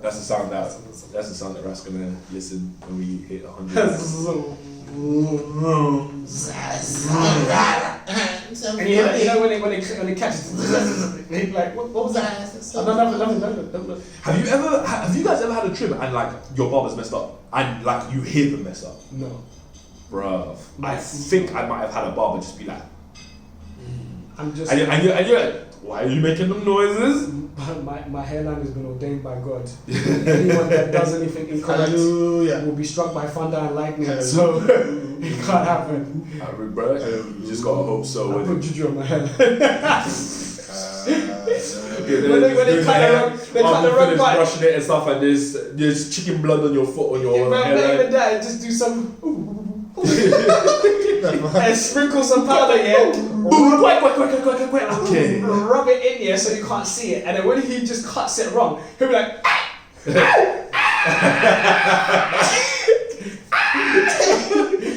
That's the sound that Rat's gonna listen when we hit 100. And you know when it catches, like what was that? Nothing. Have you guys ever had a trim and like your barber's messed up and like you hear them mess up? No. Bruv, I think I might have had a barber just be like, I'm just. and you're like, why are you making them noises? My hairline has been ordained by God. Anyone that does anything incorrect will be struck by thunder and lightning. So it can't happen. Bro, you just gotta hope so. I put juju on my hairline. When they cut the wrong part. brushing it and stuff like this, there's chicken blood on your foot on your hairline. Not even that, just do some. And sprinkle some powder, Okay. Rub it in here so you can't see it, and then when he just cuts it wrong, he'll be like,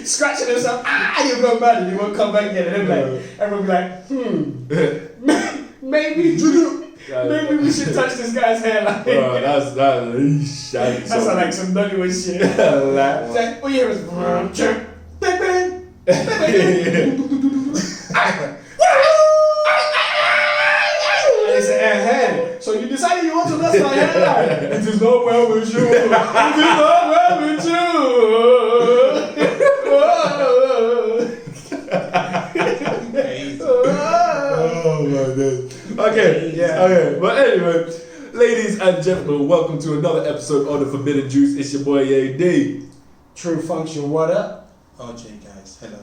scratching himself, and you'll go mad and you won't come back again, and then like, everyone will be like, maybe we should touch this guy's hairline. Bro, that's like some Nollywood shit. It's like, all you hear is so you decided you want to mess my hairline. It is not well with you. It is not well with you. Oh my god. Okay. But anyway, ladies and gentlemen, welcome to another episode of the Forbidden Juice. It's your boy AD. Truefunktion, what up? Okay, guys, hello.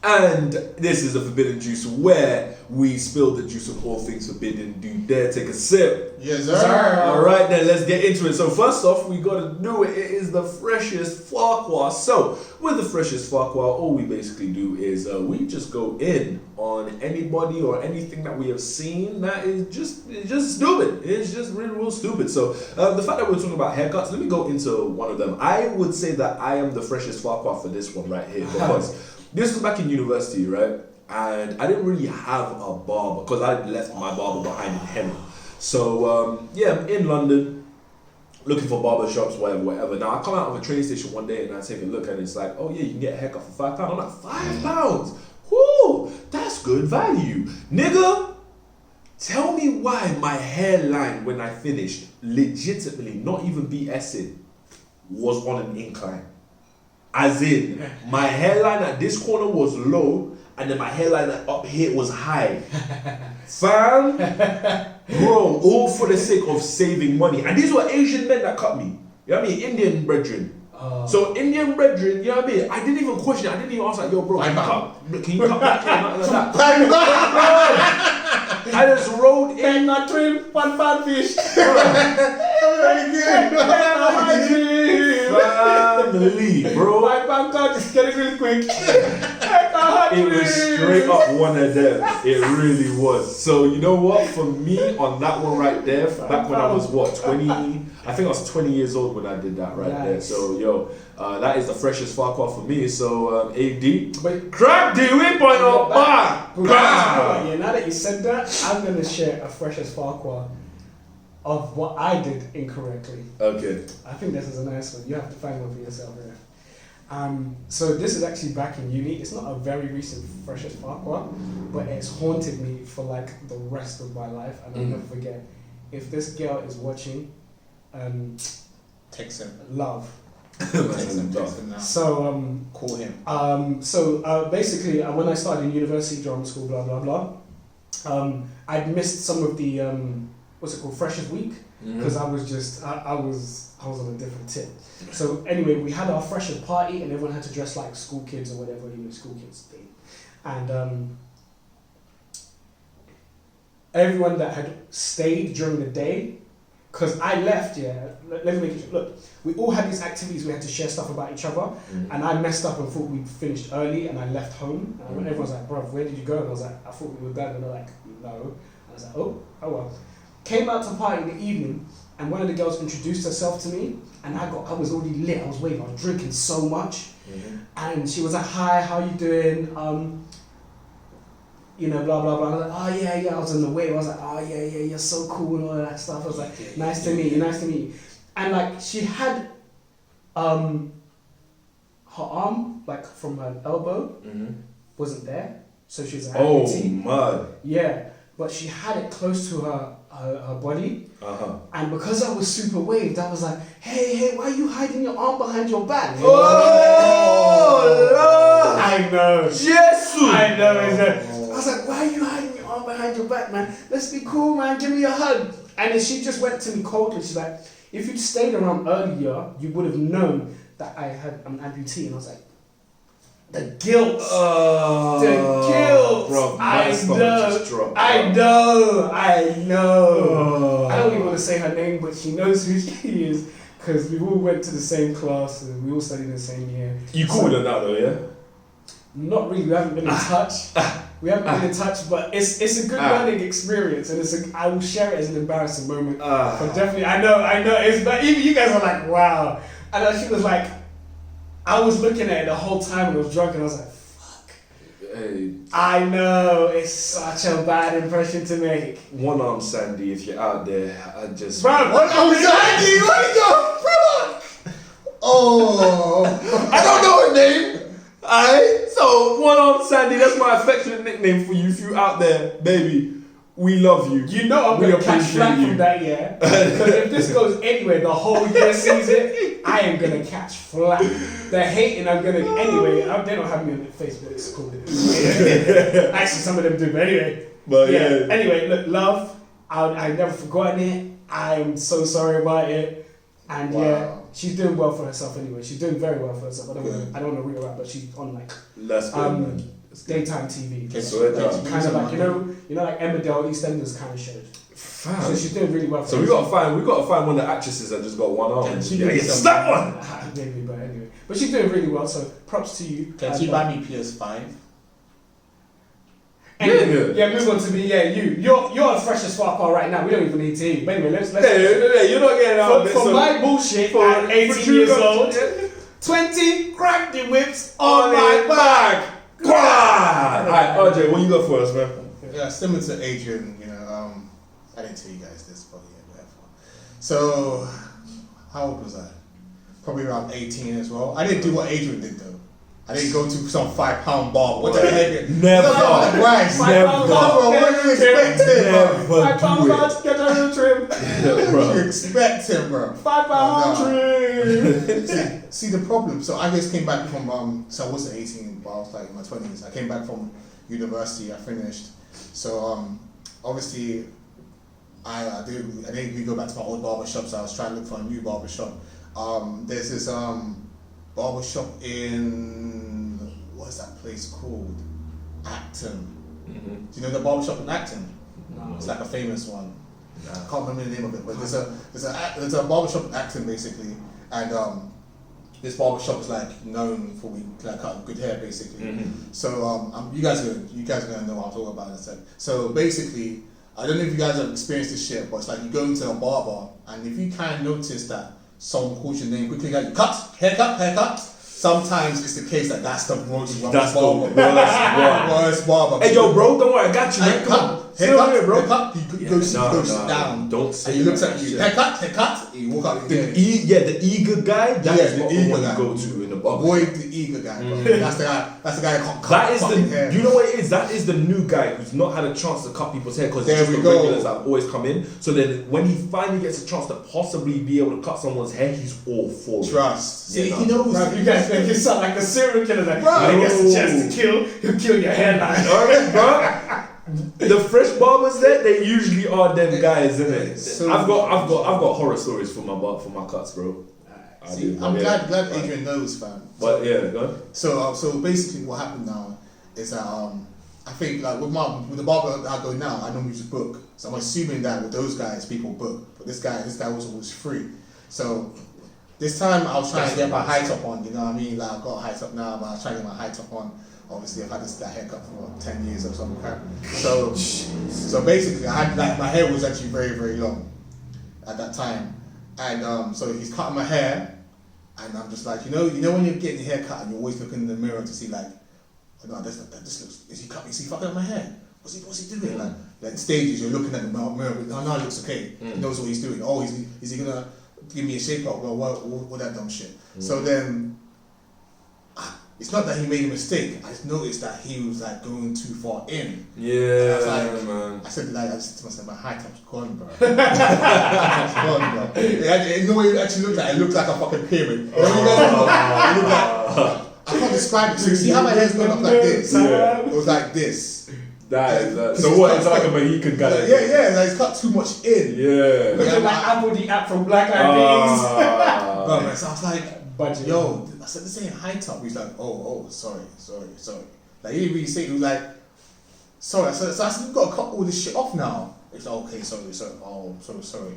And this is the Forbidden Juice, where we spill the juice of all things forbidden. Do you dare take a sip? Yes, sir. Alright then, let's get into it. So first off, we gotta do it. It is the freshest Farquhar. So, with the freshest Farquhar, all we basically do is we just go in on anybody or anything that we have seen that is just stupid. It's just really real stupid. So, the fact that we're talking about haircuts, let me go into one of them. I would say that I am the freshest Farquhar for this one right here, because this was back in university, right? And I didn't really have a barber because I left my barber behind in Henry. So I'm in London looking for barber shops, whatever. Now I come out of a train station one day and I take a look and it's like, oh yeah, you can get a haircut for £5. I'm like, £5? Whoo, that's good value. Nigga, tell me why my hairline when I finished, legitimately, not even BSing, was on an incline. As in, my hairline at this corner was low, and then my hairline up here was high. Fam, bro, all for the sake of saving money. And these were Asian men that cut me. You know what I mean? Indian brethren. So Indian brethren, you know what I mean? I didn't even question it. I didn't even ask like, yo, bro, can you cut back here? Nothing like that. I just rolled in. Not trim, one bad fish. Family, bro. My bank card is getting real quick. It was straight up one of them. It really was. So you know what? For me, on that one right there, back when I was 20? I think I was 20 years old when I did that right there. So that is the freshest Farquhar for me. So AD, but crack the whip on your back. Yeah, now that you said that, I'm gonna share a freshest Farquhar of what I did incorrectly. Okay. I think this is a nice one. You have to find one for yourself here. So this is actually back in uni. It's not a very recent freshest Farquhar, but it's haunted me for like the rest of my life, and I'll never forget. If this girl is watching, text him. Love. Text him now. So call him. Basically, when I started in university, drama school, blah blah blah, I'd missed some of the what's it called, Freshers Week, because I was on a different tip. So anyway, we had our freshers party and everyone had to dress like school kids or whatever, school kids thing. And everyone that had stayed during the day, because I left, let me make it, look, we all had these activities, we had to share stuff about each other, and I messed up and thought we'd finished early and I left home, and everyone was like, bruv, where did you go? And I was like, I thought we were done, and they're like, no. I was like, oh well. Came out to party in the evening, and one of the girls introduced herself to me, and I was already lit, I was waving, I was drinking so much, and she was like, hi, how you doing? Blah blah blah. I was like, oh yeah, I was in the wave. I was like, oh yeah, you're so cool and all that stuff. I was like, nice to meet you. and like she had her arm like from her elbow wasn't there, so she was an amputee. mad. Yeah, but she had it close to her body. And because I was super waved, I was like, hey, why are you hiding your arm behind your back? Oh, Lord. I know. Jesus. I know. I was like, why are you hiding your arm behind your back, man? Let's be cool, man. Give me a hug. And then she just went to me coldly. She's like, if you'd stayed around earlier, you would have known that I'm an amputee. And I was like, the guilt. The guilt. Bro, I just dropped, I know. I don't even want to say her name, but she knows who she is because we all went to the same class and we all studied in the same year. You cool with her now though, yeah? Not really. We haven't been in touch. We haven't been in touch, but it's a good learning experience, and I will share it as an embarrassing moment. But definitely, I know. It's but even you guys are like, wow. And she was like, I was looking at it the whole time and I was drunk, and I was like, fuck. Hey. I know it's such a bad impression to make. One arm Sandy, if you're out there, I just. Bro, What? Oh, Sandy, what you go, bro? Oh, I don't know her name. Alright, so one arm Sandy, that's my affectionate nickname for you. If you out there, baby, we love you. You know I'm We going to catch appreciate flack you. from that year. Because if this goes anywhere, the whole year sees it, I am going to catch flack. The hating, I'm going to... Anyway, they don't have me on Facebook. It's cool. Actually, some of them do, but anyway. But yeah. Anyway, look, love, I've never forgotten it. I am so sorry about it. And yeah, she's doing well for herself anyway. She's doing very well for herself. I don't want to read her out, but she's on like That's good, man. daytime TV. Okay, so it's kind of like you know like Emmerdale, EastEnders kind of shows. Fam. So she's doing really well. For So we gotta find one of the actresses that just got one arm. Can she Yeah, do it's some- that one. Maybe, but anyway, but she's doing really well. So props to you. Can she buy me PS5? Anyway, yeah, move on to me. Yeah, you're fresh as fuck right now. We don't even need to hear you. But anyway, let's Hey, you're not getting out of this. for my bullshit at 18 years old. 20 crack the whips on my back. Alright, RJ, what you got for us, man? Yeah, similar to Adrian, I didn't tell you guys this, but yeah, whatever. So, how old was I? Probably around 18 as well. I didn't do what Adrian did though. I didn't go to some 5 pound bar. What the heck? Never. Right. Never. Bro, what do you expect, Never bro? £5 get on the trim. What do you expect, bro? £5 trim. See the problem. So I just came back from so I wasn't 18, but I was like in my 20s. I came back from university. I finished. So obviously I didn't go back to my old barber shop. So I was trying to look for a new barber shop. There's this barber shop in what's that place called? Acton. Mm-hmm. Do you know the barber shop in Acton? No. It's like a famous one. I can't remember the name of it, but there's a barber shop in Acton basically, and this barber shop is like known for cutting good hair basically. Mm-hmm. So you guys are gonna know what I'm talking about in a sec. So basically, I don't know if you guys have experienced this shit, but it's like you go into a barber, and if you kind of notice that someone calls your name quickly, like haircut. Sometimes it's the case that's the worst barber. That's the worst barber. Hey, yo, bro, don't worry, I got you, man. Come on. Haircut, bro. haircut. He goes down. Don't say And he looks that at you. shit. Haircut. He walk out. The eager guy. That's Yeah, what the I eager want guy. to go to in the barber. Avoid the eager guy, bro. That's the guy. That's the guy that can't cut That is fucking hair. you know what it is? That is the new guy who's not had a chance to cut people's hair because it's There just we the go. regulars that have always come in. So then when he finally gets a chance to possibly be able to cut someone's hair, he's all for it. Trust. See, Yeah, he knows. Bro, you guys make it sound like a serial killer. Like, Bro. when he gets the chance to kill, he'll kill your hairline. Alright, bro. The fresh barbers there, they usually are them guys, isn't it? So- I've got horror stories for my cuts, bro. See, I'm glad Adrian knows, fam. But yeah, go on. So basically, what happened now is that I think like with the barber that I go now, I normally just book. So I'm assuming that with those guys, people book. But this guy was free. So this time I was trying to get my high top on. You know what I mean? Like I've got a high top now, but I was trying to get my high top on. Obviously, I've had that haircut for what, 10 years or something. So basically, I had like my hair was actually very very long at that time, and so he's cutting my hair, and I'm just like, you know when you're getting your hair cut and you're always looking in the mirror to see like, oh no, this looks, is he fucking up my hair? What's he doing? Like stages, you're looking at the mirror, oh no, it looks okay. He knows what he's doing. Oh, is he gonna give me a shape up, well, what that dumb shit. So then, it's not that he made a mistake. I just noticed that he was like going too far in. Yeah, man. I said to myself, my high top's gone, bro. It's gone, bro. You know what it actually looked like? It looked like a fucking pyramid. It looked like, I can't describe it. So you see how my hair's going up like this? Yeah. It was like this. That is so what? It's like a Mohican guy. Yeah. Like it's cut too much in. Yeah. Looking like Apple the app from Black Eyed Peas. Bro, man, so I was like, Budget. yo, I said this ain't high top. He's like, oh, sorry. Like he didn't really say it. He was like, sorry. So I said, we've got to cut all this shit off now. He's like, okay, sorry. Oh, sorry.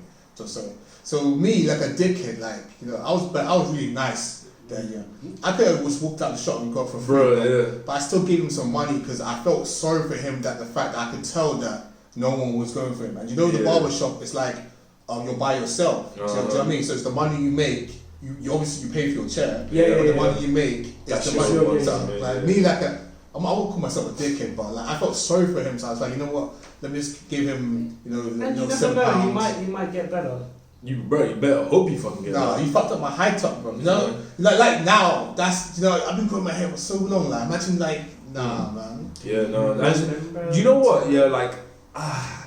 So me, like a dickhead, like, you know, I was really nice. Then, yeah. I could have just walked out the shop and got for free, but I still gave him some money because I felt sorry for him, that the fact that I could tell that no one was going for him. And you know, the barber shop, it's like you're by yourself. Do you know what I mean? So it's the money you make. You obviously you pay for your chair. But the money you make is the money. Like me, like I won't call myself a dickhead, but like I felt sorry for him. So I was like, you know what? Let me just give him, and you never know, he might get better. You better hope you fucking get better. Nah, you fucked up my high top, bro. You know, like now, that's, you know, I've been growing my hair for so long. Like imagine, like, nah, man. Yeah, no. You know what? Yeah, like,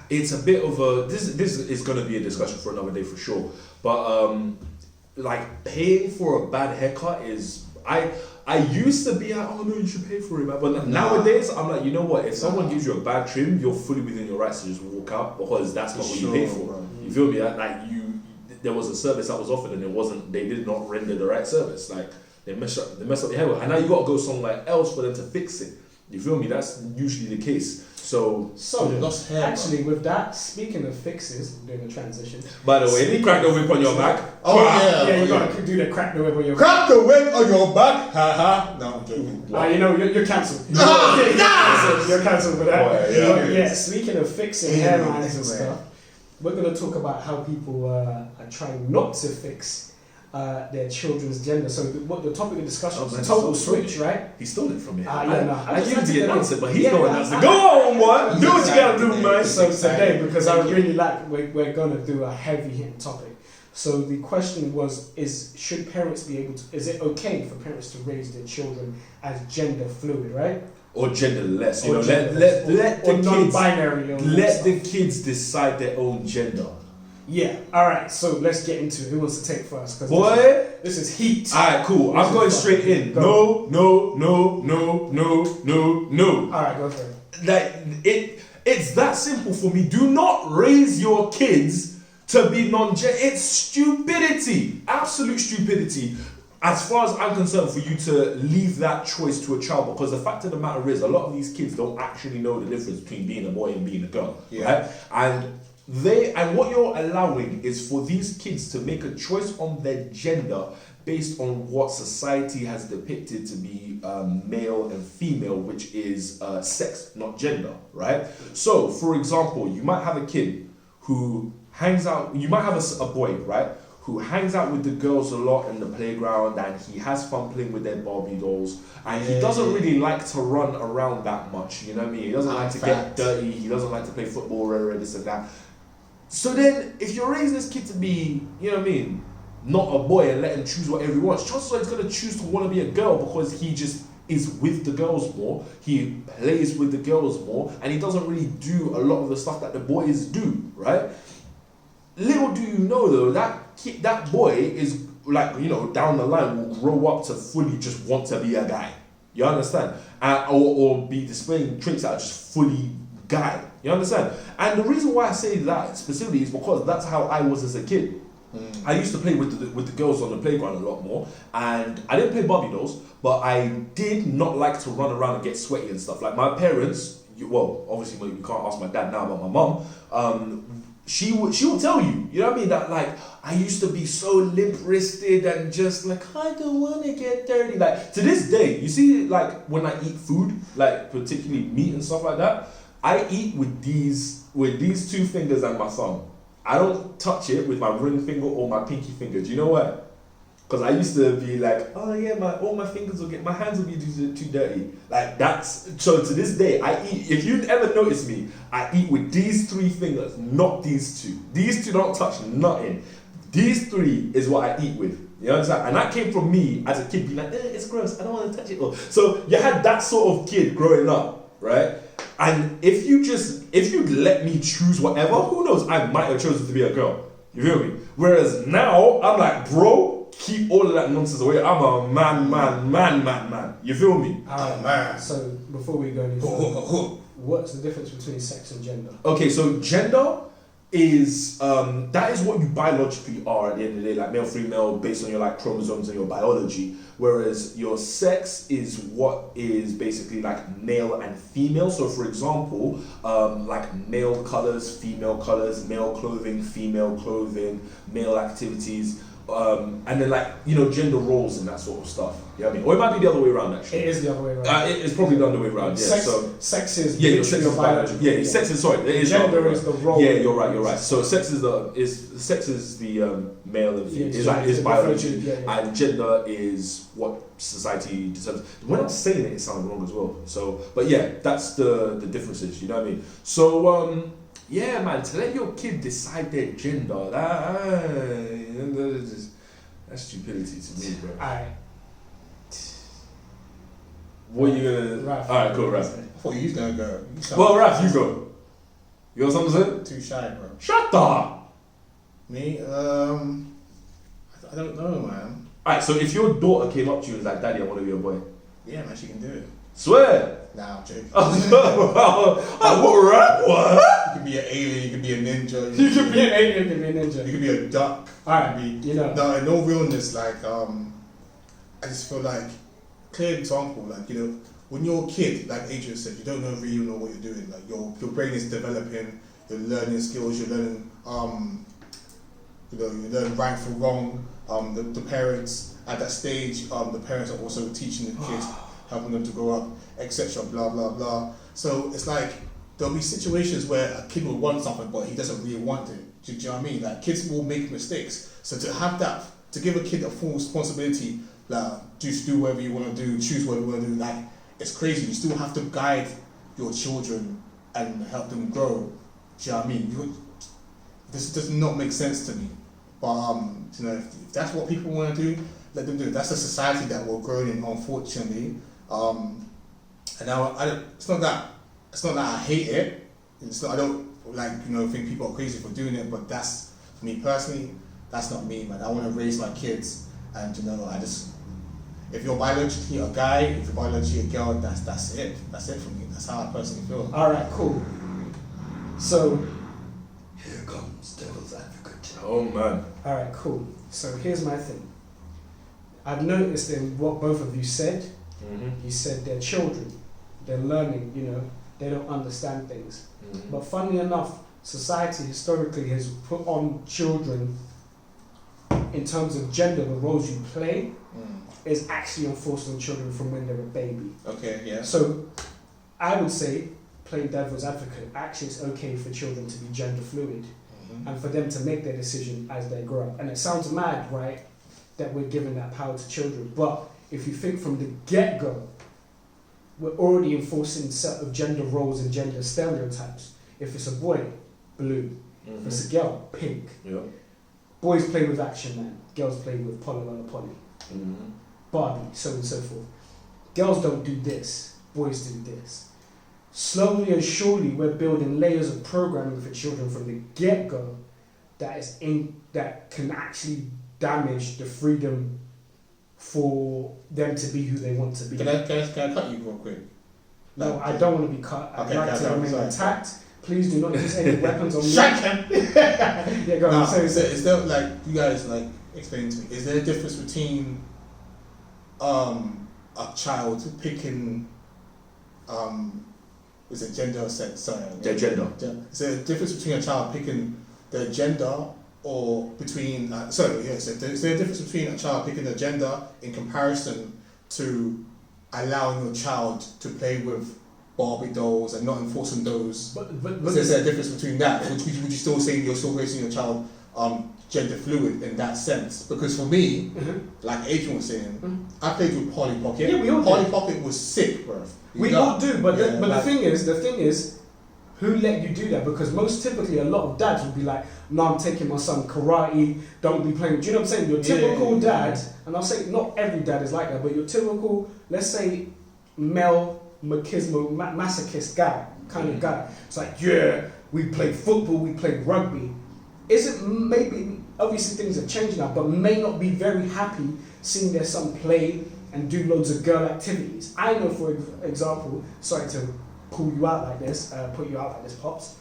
it's a bit of a. This is gonna be a discussion for another day for sure. But like paying for a bad haircut is I used to be like, oh no, you should pay for it, man. But nowadays, I'm like, you know what? If someone gives you a bad trim, you're fully within your rights to just walk out because that's not what you paid for. Bro. You feel me? Like there was a service that was offered and they did not render the right service. Like they messed up your hair, and now you got to go somewhere else for them to fix it. You feel me? That's usually the case. So lost hair. Actually, with that, speaking of fixes, doing the transition. By the way, you crack the whip on your back. Oh yeah, you gotta do the crack the whip on your back. Crack the whip on your back. Haha. No, I'm joking. You know you're cancelled. You're cancelled for that. Yeah. Speaking of fixing hairlines and stuff, we're gonna talk about how people are trying not to fix their children's gender. So what the topic of discussion is total switch, right? He stole it from me. I usually announce it, but he's the one that's like, go on, what? Do what you gotta do, man. So today, because I really like, we're gonna do a heavy hitting topic. So the question was: should parents be able to? Is it okay for parents to raise their children as gender fluid, right? Or genderless? You know, let the non-binary. Let the kids decide their own gender. Yeah. All right. So let's get into it. Who wants to take first? Boy, this is heat. All right, cool. I'm going straight in. No. All right, go for it. Like it's that simple for me. Do not raise your kids to be non-gender. It's stupidity, absolute stupidity. As far as I'm concerned, for you to leave that choice to a child, because the fact of the matter is, a lot of these kids don't actually know the difference between being a boy and being a girl, right? And what you're allowing is for these kids to make a choice on their gender based on what society has depicted to be male and female, which is sex, not gender, right? So, for example, you might have a kid who hangs out, you might have a boy, right, who hangs out with the girls a lot in the playground, and he has fun playing with their Barbie dolls, and he doesn't really like to run around that much, you know what I mean? He doesn't like to get dirty, he doesn't like to play football, or this and that. So then, if you're raising this kid to be, you know what I mean, not a boy and let him choose whatever he wants, chances are he's going to choose to want to be a girl because he just is with the girls more, he plays with the girls more, and he doesn't really do a lot of the stuff that the boys do, right? Little do you know though, that boy is like, you know, down the line will grow up to fully just want to be a guy. You understand? Or be displaying traits that are just fully guy. You understand? And the reason why I say that specifically is because that's how I was as a kid. I used to play with the girls on the playground a lot more, and I didn't play Barbie dolls, but I did not like to run around and get sweaty and stuff. Like my parents, obviously you can't ask my dad now, but my mum, she will tell you, you know what I mean, that like I used to be so limp-wristed and just like I don't want to get dirty. Like to this day, you see, like when I eat food, like particularly meat and stuff like that, I eat with these two fingers and my thumb. I don't touch it with my ring finger or my pinky finger. Do you know why? Because I used to be like, oh yeah, all my fingers my hands will be too dirty. Like so to this day, I eat, if you'd ever notice me, I eat with these three fingers, not these two. These two don't touch nothing. These 3 is what I eat with. You understand? And that came from me as a kid being like, it's gross, I don't want to touch it. So you had that sort of kid growing up, right? And if you'd let me choose whatever, who knows, I might have chosen to be a girl. You feel me? Whereas now, I'm like, bro, keep all of that nonsense away. I'm a man. You feel me? Man. So before we go any further, what's the difference between sex and gender? Okay, so gender is that is what you biologically are at the end of the day, like male, female, based on your like chromosomes and your biology. Whereas your sex is what is basically like male and female. So for example, like male colors, female colors, male clothing, female clothing, male activities. And then like, you know, gender roles and that sort of stuff. You know what I mean? Or it might be the other way around actually. It is the other way around. It's probably the other way around, yeah. Sex is your sex is biology. Yeah, sex is sorry. It is gender is the role. Yeah, you're right. So sex is the male and female. Is biology. Yeah. And gender is what society determines. When I'm saying it sounds wrong as well. So but yeah, that's the differences, you know what I mean? So yeah, man, to let your kid decide their gender, that's stupidity to me, bro. Alright. What are you gonna... Raf. Alright, cool, Raf. I thought you was gonna go. Well, Raf, you go. You got something to say? Too shy, bro. Shut up! Me? I don't know, man. Alright, so if your daughter came up to you and was like, Daddy, I want to be a boy. Yeah, man, she can do it. Swear! Nah, I'm joking. What, Raf? What? You could be an alien, you could be a ninja. You could be an alien, you could be a ninja. You could be a duck. Alright, you know. No, in all realness, like, I just feel like, clear example, like, you know, when you're a kid, like Adrian said, you don't really know what you're doing. Like, your brain is developing, you're learning skills, you're learning, you learn right from wrong. The parents, at that stage, the parents are also teaching the kids, helping them to grow up, etc., blah, blah, blah. So it's like, there'll be situations where a kid will want something, but he doesn't really want it. Do you know what I mean? Like, kids will make mistakes. So to have that, to give a kid a full responsibility, like, just do whatever you want to do, choose whatever you want to do, like, it's crazy. You still have to guide your children and help them grow. Do you know what I mean? This does not make sense to me. But, you know, if that's what people want to do, let them do it. That's the society that we're growing in, unfortunately. And now, it's not that I hate it. I don't, like, you know, think people are crazy for doing it, but that's, for me personally, that's not me, man. I want to raise my kids, and, you know, if you're biologically a guy, if you're biologically a girl, that's it. That's it for me. That's how I personally feel. Alright, cool. So, here comes devil's advocate. Oh, man. alright, cool. So here's my thing. I've noticed in what both of you said, you said they're children, they're learning, you know, they don't understand things. But funnily enough, society historically has put on children, in terms of gender, the roles you play, is actually enforced on children from when they're a baby. Okay, yeah. So I would say, playing devil's advocate, actually it's okay for children to be gender fluid and for them to make their decision as they grow up. And it sounds mad, right, that we're giving that power to children. But if you think from the get-go, we're already enforcing set of gender roles and gender stereotypes. If it's a boy, blue. If it's a girl, pink. Yeah. Boys play with Action Man, girls play with Polly Polly. Barbie, so on and so forth. Girls don't do this, boys do this. Slowly and surely, we're building layers of programming for children from the get-go that can actually damage the freedom for them to be who they want to be. Can I cut you real quick? No, I don't want to be cut. I'd Okay, like to remain attacked. Please do not use any weapons on me. Shut him! Yeah, go on. Is there, like, you guys, like, explain to me, is there a difference between a child picking is it gender or sex? Sorry. Their gender. Is there a difference between a child picking their gender or between is there a difference between a child picking their gender in comparison to allowing your child to play with Barbie dolls and not enforcing those? But is there a difference between that? Would you still say you're still raising your child gender fluid in that sense? Because for me, like Adrian was saying, I played with Polly Pocket. Yeah, we all Polly do. Pocket was sick, bro. We all do, but the thing is, who let you do that? Because most typically a lot of dads would be like, no, I'm taking my son karate, don't be playing. Do you know what I'm saying? Your typical dad, and I'll say not every dad is like that, but your typical, let's say, male machismo, masochist guy, kind of guy. It's like, yeah, we play football, we play rugby. Is it maybe, obviously things have changed now, but may not be very happy seeing their son play and do loads of girl activities. I know, for example, sorry to pull you out like this, put you out like this, Pops.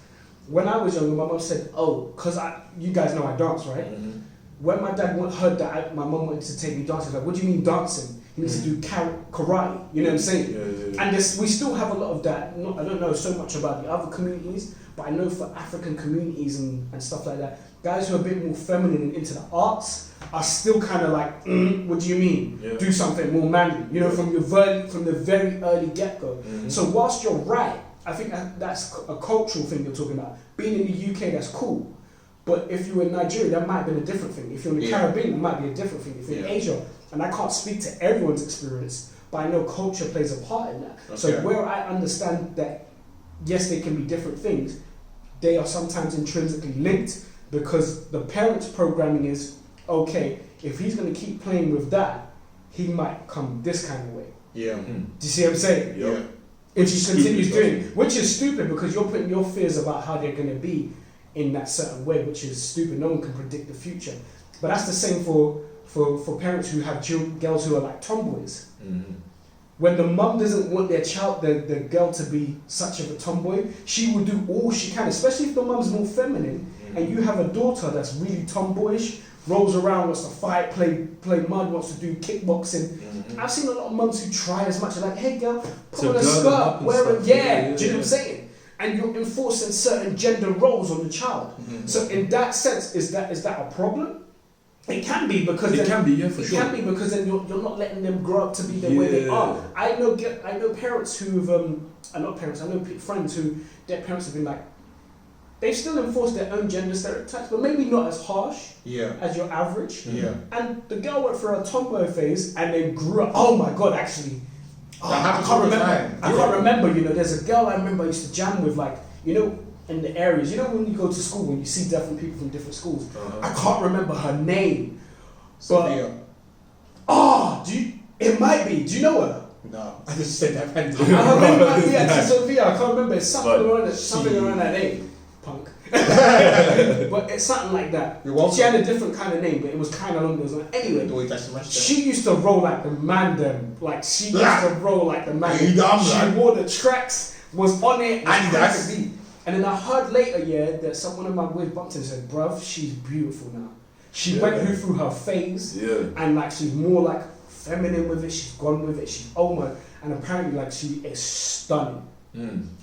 When I was younger, my mum said, oh, because you guys know I dance, right? Mm-hmm. When my dad heard that my mum wanted to take me dancing, like, what do you mean dancing? He needs to do karate, you know what I'm saying? Yeah. And we still have a lot of that. I don't know so much about the other communities, but I know for African communities and stuff like that, guys who are a bit more feminine and into the arts are still kind of like, what do you mean? Yeah. Do something more manly, you know, from the very early get-go. Mm-hmm. So whilst you're right, I think that's a cultural thing you're talking about. Being in the UK, that's cool. But if you're in Nigeria, that might have been a different thing. If you're in the Caribbean, that might be a different thing. If you're in Asia, and I can't speak to everyone's experience, but I know culture plays a part in that. Okay. So where I understand that, yes, they can be different things, they are sometimes intrinsically linked, because the parents' programming is, okay, if he's going to keep playing with that, he might come this kind of way. Yeah. Mm-hmm. Do you see what I'm saying? Yeah. If he continues doing it, which is stupid, because you're putting your fears about how they're going to be in that certain way, which is stupid. No one can predict the future. But that's the same for parents who have girls who are like tomboys. Mm-hmm. When the mum doesn't want their child, the girl, to be such of a tomboy, she will do all she can, especially if the mum's more feminine, and you have a daughter that's really tomboyish, rolls around, wants to fight, play mud, wants to do kickboxing. Mm-hmm. I've seen a lot of mums who try as much, like, hey girl, put on a skirt, wear it, do you know what I'm saying? And you're enforcing certain gender roles on the child. Mm-hmm. So in that sense, is that a problem? It can be, because it can be because then you're not letting them grow up to be the way they are. I know parents who've not parents. I know friends who their parents have been like, they've still enforced their own gender stereotypes, but maybe not as harsh as your average. Yeah. And the girl went through a tomboy phase and then grew up. Oh my God, actually, I can't remember. You know, there's a girl I remember I used to jam with, like, you know, in the areas, you know, when you go to school, when you see different people from different schools. I can't remember her name. Sophia. It might be. Do you know her? No, I just said that. Her name might be actually Sophia. I can't remember. It's something around that name. Punk. But it's something like that. She had a different kind of name, but it was kind of along those lines. Anyway, she used to roll like the man them. Like, she used to roll like the man. She wore the tracks, was on it, and then I heard later, that one of my weird bumped and said, bruv, she's beautiful now. She went through her phase, and like she's more like feminine with it, she's gone with it, she's and apparently like she is stunning.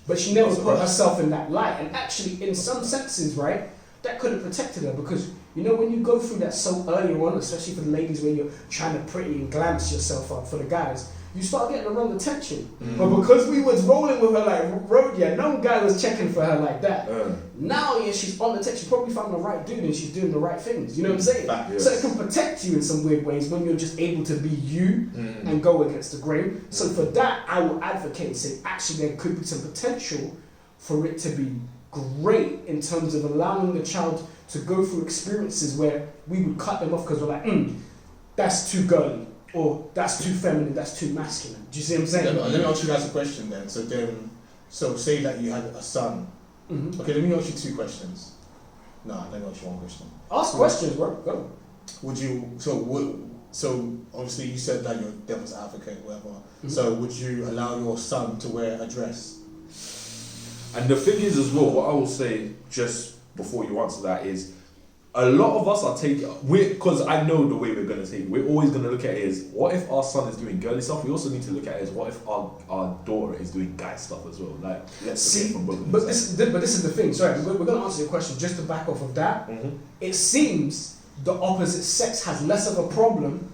But she never put herself in that light, and actually in some senses, right, that could have protected her, because you know when you go through that so early on, especially for the ladies, when you're trying to pretty and glance yourself up, for the guys, you start getting the wrong attention. But because we was rolling with her like road, no guy was checking for her like that. Now, she's on the text, she probably found the right dude and she's doing the right things. You know what I'm saying? So it can protect you in some weird ways when you're just able to be you and go against the grain. So for that, I will advocate and say, actually, there could be some potential for it to be great in terms of allowing the child to go through experiences where we would cut them off because we're like, that's too girly. Or that's too feminine, that's too masculine. Do you see what I'm saying? Let me ask you guys a question then. So say that you had a son. Mm-hmm. Okay, let me ask you two questions. No, let me ask you one question. Ask questions, bro. Go. Would you, so obviously you said that you're a devil's advocate, whatever. Mm-hmm. So would you allow your son to wear a dress? And the thing is as well, what I will say just before you answer that is, a lot of us are taking, because I know the way we're going to take it, we're always going to look at it as, what if our son is doing girly stuff? We also need to look at it as, what if our daughter is doing guy stuff as well? Like, let's see, from both but this is the thing, sorry, we're going to answer your question, just to back off of that. Mm-hmm. It seems the opposite sex has less of a problem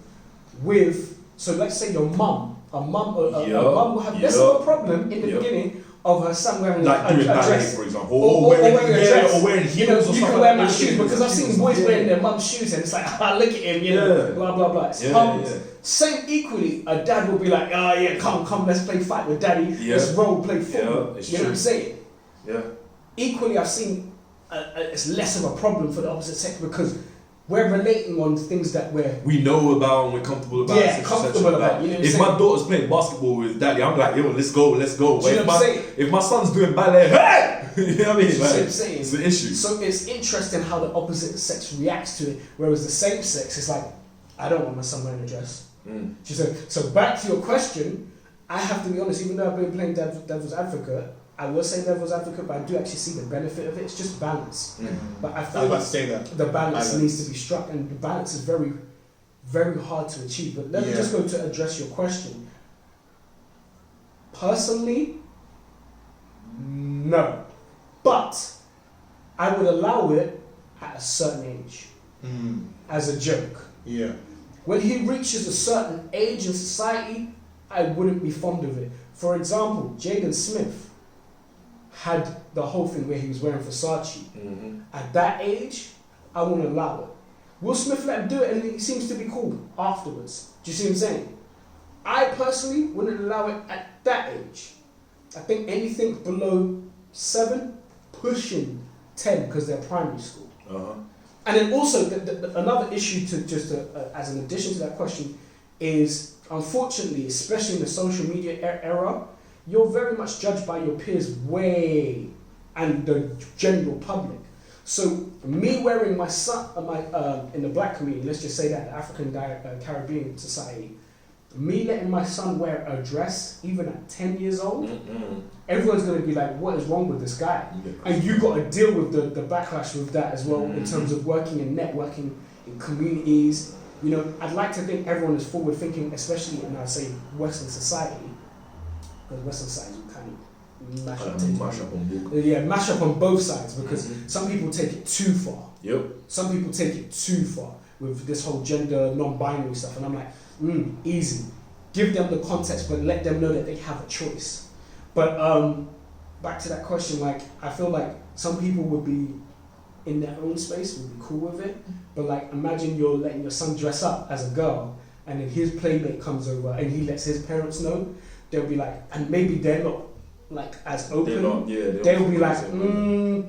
with, so let's say your mum, a mum will have less of a problem in the beginning of her son wearing like a dress, for example, or wearing a dress, or wearing heels, or you can wear my shoes, because I've seen boys wearing their mum's shoes and it's like, look at him, blah blah blah. It's Same equally, a dad will be like, come, let's play fight with daddy, let's play football. You know what I'm saying? Yeah. equally, I've seen it's less of a problem for the opposite sex because we're relating on things that we know about and we're comfortable about. Yeah, comfortable about. Like, You know what if I'm my saying? daughter's playing basketball with daddy, I'm like, yo, let's go. Do you know what I'm saying? If my son's doing ballet, hey, you know what I mean? You know what I'm Like, saying? it's an issue. So it's interesting how the opposite sex reacts to it, whereas the same sex is like, I don't want my son wearing a dress. She said, so back to your question, I have to be honest, even though I've been playing devil's advocate, I will say devil's advocate, but I do actually see the benefit of it. It's just balance. But I I was feel about to say that. the balance needs to be struck, and the balance is very, very hard to achieve. But let me just go to address your question. Personally, no. But I would allow it at a certain age as a joke. Yeah. When he reaches a certain age in society, I wouldn't be fond of it. For example, Jaden Smith had the whole thing where he was wearing Versace. At that age, I wouldn't allow it. Will Smith let him do it and he seems to be cool afterwards. Do you see what I'm saying? I personally wouldn't allow it at that age. I think anything below 7, pushing 10 because they're primary school. And then also, another issue as an addition to that question is, unfortunately, especially in the social media era, you're very much judged by your peers and the general public. So me wearing my son, in the black community, let's just say that, the African Caribbean society, me letting my son wear a dress, even at 10 years old, everyone's going to be like, what is wrong with this guy? And you got to deal with the backlash with that as well, in terms of working and networking in communities. You know, I'd like to think everyone is forward thinking, especially in, I'd say, Western society, because Western society kind of mash up on both sides, because some people take it too far. Some people take it too far with this whole gender non-binary stuff, and I'm like, easy. Give them the context, but let them know that they have a choice. But back to that question, like, I feel like some people would be in their own space, would be cool with it. But like, imagine you're letting your son dress up as a girl, and then his playmate comes over and he lets his parents know. They'll be like, and maybe they're not like as open. They'll be like,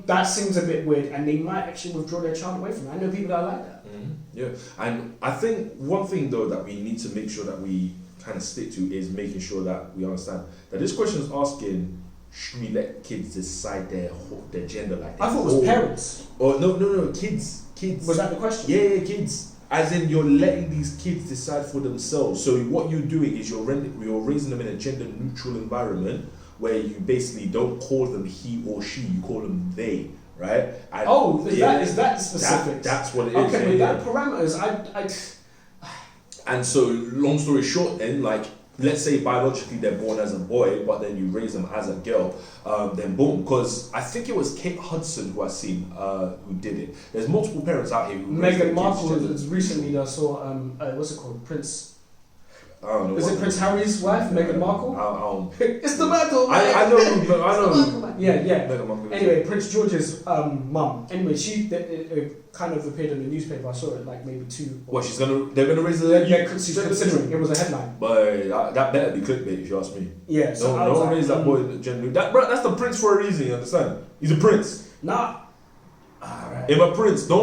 that seems a bit weird, and they might actually withdraw their child away from it. I know people that are like that. Yeah, and I think one thing though that we need to make sure that we kind of stick to is making sure that we understand that this question is asking, should we let kids decide their gender like that? I thought it was parents. Or no, kids. Was that the question? Yeah, kids. As in, you're letting these kids decide for themselves. So what you're doing is you're raising them in a gender neutral environment where you basically don't call them he or she, you call them they. Right? And Is that specific? That's what it is. Okay, with that parameters, And so, long story short, then, like, let's say biologically they're born as a boy, but then you raise them as a girl, then boom. Because I think it was Kate Hudson who I seen who did it. There's multiple parents out here who Meghan Markle has recently I saw what's it called, Prince. I don't know. Is it Prince Harry's wife, Meghan Markle? It's the Markle. I know. Yeah. Meghan Markle. Anyway, Prince George's mum. Anyway, she kind of appeared in the newspaper. I saw it like maybe 2. What they're gonna raise the? Yeah, she's considering. It was a headline. But that better be clickbait if you ask me. Yeah. So no one raise that boy gender. That's the prince for a reason. You understand? He's a prince. Nah. Alright. If a prince, don't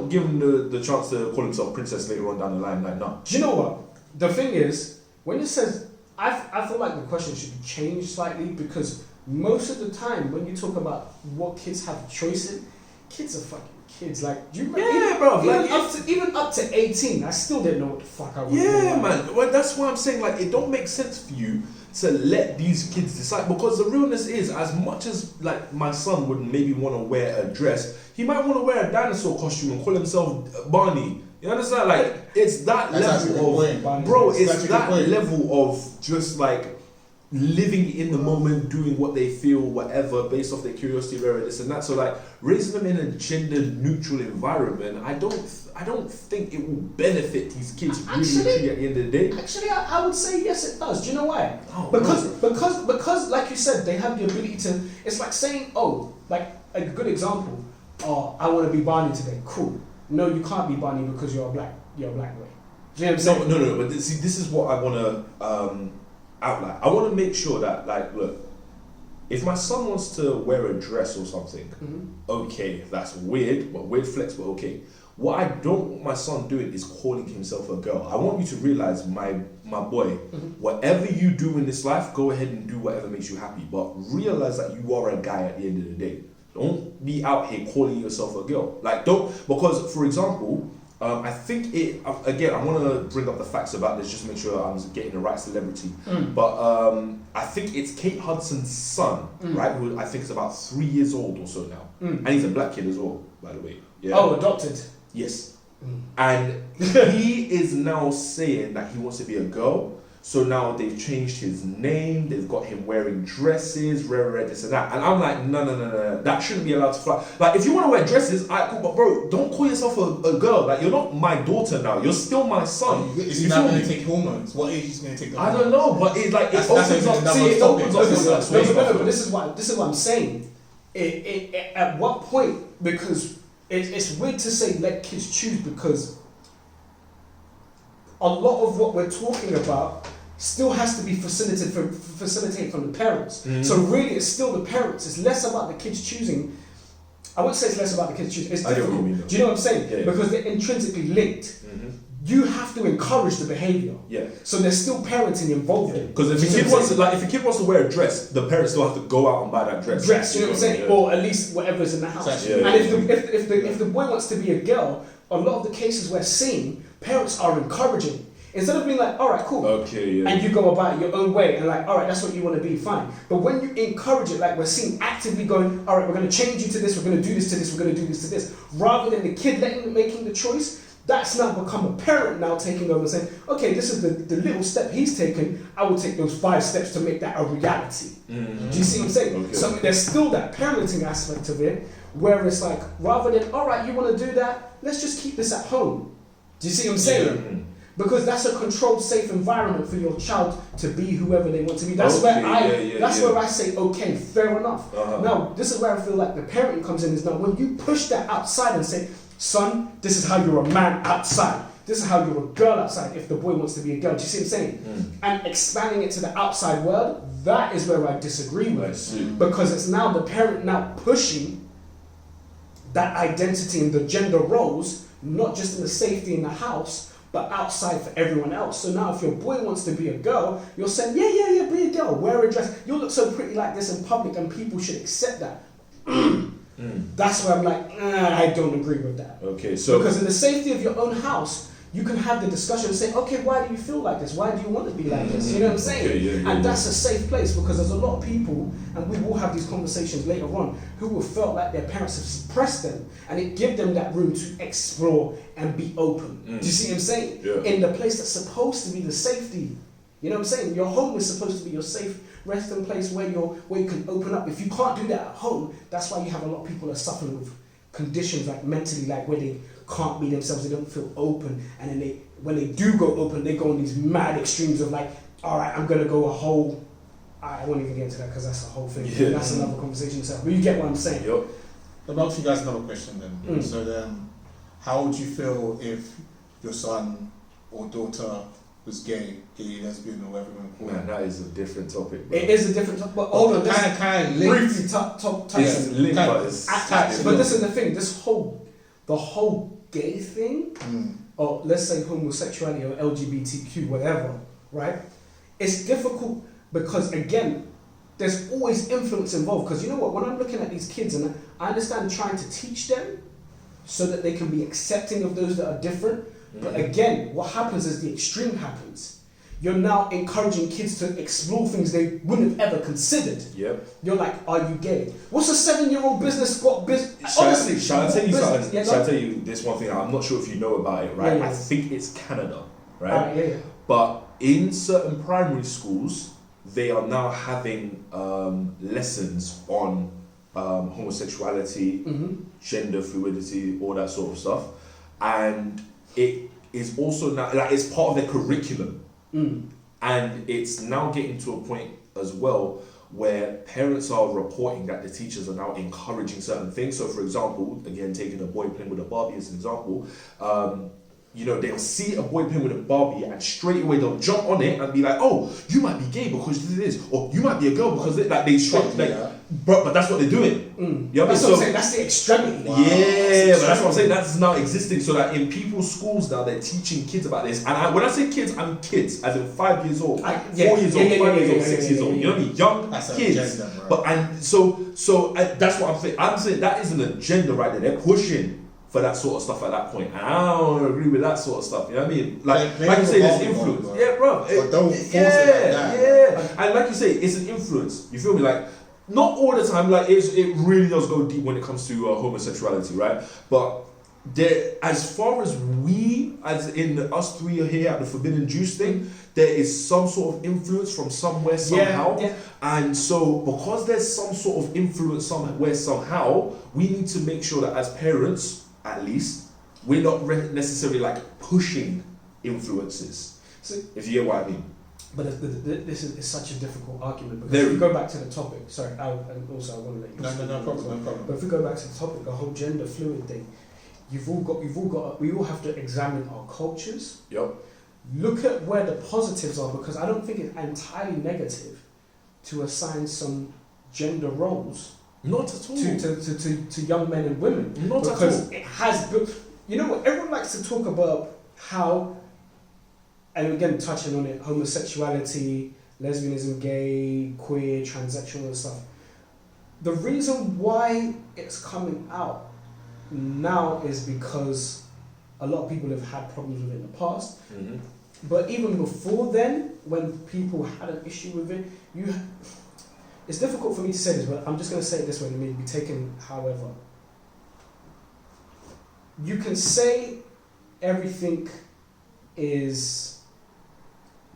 give him the chance to call himself princess later on down the line. Like, nah. Do you know what? The thing is, when it says, I feel like the question should be changed slightly, because most of the time when you talk about what kids have choice in, kids are fucking kids. Like, do you remember? Yeah, bro. Even up to 18, I still didn't know what the fuck I was doing. Yeah, man. Well, that's why I'm saying, like, it don't make sense for you to let these kids decide, because the realness is, as much as like my son would maybe want to wear a dress, he might want to wear a dinosaur costume and call himself Barney. You understand? Like, it's that level of, bro, it's that level of just like living in the moment, doing what they feel, whatever, based off their curiosity, this and that. So like, raising them in a gender neutral environment, I don't think it will benefit these kids really at the end of the day. Actually, I would say yes, it does. Do you know why? Oh, because like you said, they have the ability to. It's like saying, like a good example. Oh, I want to be Barney today. Cool. No, you can't be Barney because you're a black boy. Do you know what I'm saying? No. But see, this is what I want to outline. I want to make sure that, like, look, if my son wants to wear a dress or something, okay, that's weird, but weird flex, but okay. What I don't want my son doing is calling himself a girl. I want you to realize, my boy, whatever you do in this life, go ahead and do whatever makes you happy. But realize that you are a guy at the end of the day. Don't be out here calling yourself a girl. Like, don't, because, for example, I think again, I want to bring up the facts about this, just to make sure I'm getting the right celebrity. But I think it's Kate Hudson's son, right, who I think is about 3 years old or so now. And he's a black kid as well, by the way. Yeah. Oh, adopted. Yes. And he is now saying that he wants to be a girl. So now they've changed his name, they've got him wearing dresses, this and that. And I'm like, no, that shouldn't be allowed to fly. Like, if you want to wear dresses, alright, cool, but bro, don't call yourself a girl. Like, you're not my daughter now, you're still my son. Is he now going to take hormones? What age is he going to take the I hormones? don't know, but it opens up. No, but this is what I'm saying. At what point, because it's weird to say let kids choose, because a lot of what we're talking about still has to be facilitated from the parents. So really, it's still the parents. It's less about the kids choosing. I wouldn't say it's less about the kids choosing. It's difficult. Do you know what I'm saying? Yeah. Because they're intrinsically linked. You have to encourage the behavior. Yeah. So there's still parenting involved in it. Because if a kid wants to wear a dress, the parents still have to go out and buy that dress. You know what I'm saying? Yeah. Or at least whatever's in the house. Exactly. And if the boy wants to be a girl, a lot of the cases we're seeing, parents are encouraging. Instead of being like, all right, cool, okay, yeah, and you go about it your own way, and like, all right, that's what you want to be, fine. But when you encourage it, like we're seeing actively going, all right, we're going to change you to this, we're going to do this to this, we're going to do this to this, rather than the kid making the choice, that's now become a parent now taking over and saying, okay, this is the little step he's taken, I will take those 5 steps to make that a reality. Do you see what I'm saying? Okay. So there's still that parenting aspect of it, where it's like, rather than, all right, you want to do that, let's just keep this at home. Do you see what I'm saying? Because that's a controlled, safe environment for your child to be whoever they want to be. That's where I say, okay, fair enough. Now, this is where I feel like the parenting comes in, is now when you push that outside and say, son, this is how you're a man outside. This is how you're a girl outside if the boy wants to be a girl. Do you see what I'm saying? And expanding it to the outside world, that is where I disagree with. Because it's now the parent now pushing that identity and the gender roles, not just in the safety in the house, but outside for everyone else. So now if your boy wants to be a girl, you're saying, yeah, be a girl, wear a dress. You'll look so pretty like this in public and people should accept that. That's where I'm like, I don't agree with that. Okay, so because in the safety of your own house, you can have the discussion and say, okay, why do you feel like this? Why do you want to be like this? You know what I'm saying? Okay, and that's a safe place, because there's a lot of people, and we will have these conversations later on, who have felt like their parents have suppressed them, and it gives them that room to explore and be open. Do you see what I'm saying? Yeah. In the place that's supposed to be the safety. You know what I'm saying? Your home is supposed to be your safe resting place where you can open up. If you can't do that at home, that's why you have a lot of people that are suffering with conditions like mentally, like where they can't be themselves, they don't feel open, and then when they do go open, they go on these mad extremes of like, all right, I'm gonna go a whole. I won't even get into that because that's a whole thing. Yeah. That's another conversation itself. But you get what I'm saying. Yep. Let me ask you guys another question then. So then, how would you feel if your son or daughter was gay, lesbian, or whatever you want to call it? Man, that is a different topic, bro. It is a different topic, but hold on, kind of linked. briefly touch It's on linked, but it's attached. But this is the thing. The whole gay thing, or let's say homosexuality or LGBTQ, whatever, right? It's difficult because, again, there's always influence involved. Because you know what? When I'm looking at these kids, and I understand trying to teach them so that they can be accepting of those that are different. But again, what happens is the extreme happens. You're now encouraging kids to explore things they wouldn't have ever considered. Yep. You're like, are you gay? What's a 7-year-old business got business? Honestly, shall I tell you something? Yeah, Shall I tell you this one thing? I'm not sure if you know about it, right? Yeah. I think it's Canada, right? Yeah. But in certain primary schools, they are now having lessons on homosexuality, gender fluidity, all that sort of stuff, and it is also now like it's part of their curriculum. And it's now getting to a point as well where parents are reporting that the teachers are now encouraging certain things. So for example, again, taking a boy playing with a Barbie as an example, they'll see a boy playing with a Barbie and straight away they'll jump on it and be like, oh, you might be gay because this, or you might be a girl because they straight like, but that's what they're doing. You know that's what I'm saying. That's the extremity. Wow. Yeah, but that's what I'm saying. That's now existing, so that in people's schools now they're teaching kids about this. And when I say kids, I'm kids, as in 5 years old, 4 years old, 5 years old, 6 years old. You know what I mean? Young kids. Agenda, but so that's what I'm saying. I'm saying that is an agenda right there. They're pushing for that sort of stuff at that point. And I don't agree with that sort of stuff. You know what I mean? Like you say, there's influence. Yeah, bro. But don't force it like that. Yeah. And like you say, it's an influence. You feel me? Like, not all the time. Like, it really does go deep when it comes to homosexuality, right? But there, as far as us three are here at the Forbidden Juice thing, there is some sort of influence from somewhere somehow. Yeah. And so because there's some sort of influence somewhere somehow, we need to make sure that as parents, at least, we're not necessarily like pushing influences. So, if you get what I mean. But this is such a difficult argument, because if we go back to the topic, sorry, and also I want to let you no problem. But if we go back to the topic, the whole gender fluid thing, we all have to examine our cultures. Yep. Look at where the positives are, because I don't think it's entirely negative to assign some gender roles. Not at all. To young men and women. Not at all. Because it has built. You know what? Everyone likes to talk about how, and again touching on it, homosexuality, lesbianism, gay, queer, transsexual and stuff. The reason why it's coming out now is because a lot of people have had problems with it in the past. Mm-hmm. But even before then, when people had an issue with it, it's difficult for me to say this, but I'm just going to say it this way, and it may be taken however. You can say everything is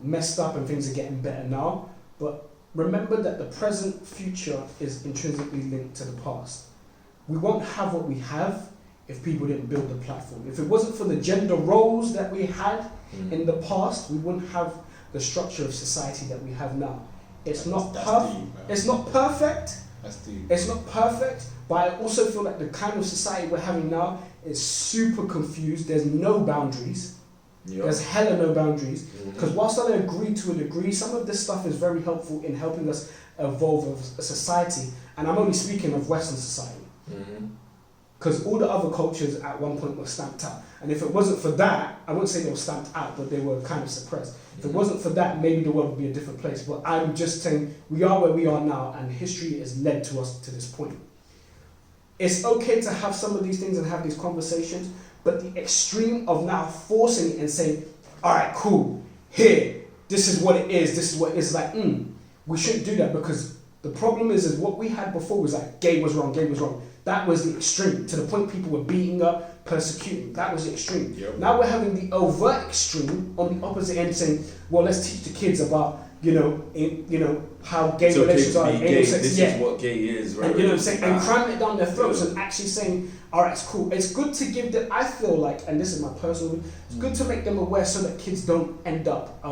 messed up and things are getting better now, but remember that the present future is intrinsically linked to the past. We won't have what we have if people didn't build the platform. If it wasn't for the gender roles that we had in the past, we wouldn't have the structure of society that we have now. It's not perfect. It's not perfect. That's deep. It's not perfect, but I also feel like the kind of society we're having now is super confused. There's no boundaries. Yep. There's hella no boundaries. Because whilst I agree to a degree, some of this stuff is very helpful in helping us evolve as a society. And I'm only speaking of Western society. Because all the other cultures at one point were stamped out. And if it wasn't for that, I wouldn't say they were stamped out, but they were kind of suppressed. If it wasn't for that, maybe the world would be a different place. But I'm just saying, we are where we are now, and history has led to us to this point. It's okay to have some of these things and have these conversations, but the extreme of now forcing it and saying, all right, cool, here, this is what it is, like, we shouldn't do that, because the problem is what we had before was like, gay was wrong. That was the extreme, to the point people were beating up, persecuting. That was the extreme. Yep. Now we're having the overt extreme on the opposite end, saying, well, let's teach the kids about, how gay relations are. This is what gay is, right? And, you know what I'm saying? And cramming it down their throats and actually saying, all right, it's cool. It's good to give them, I feel like, and this is my personal, it's good to make them aware so that kids don't end up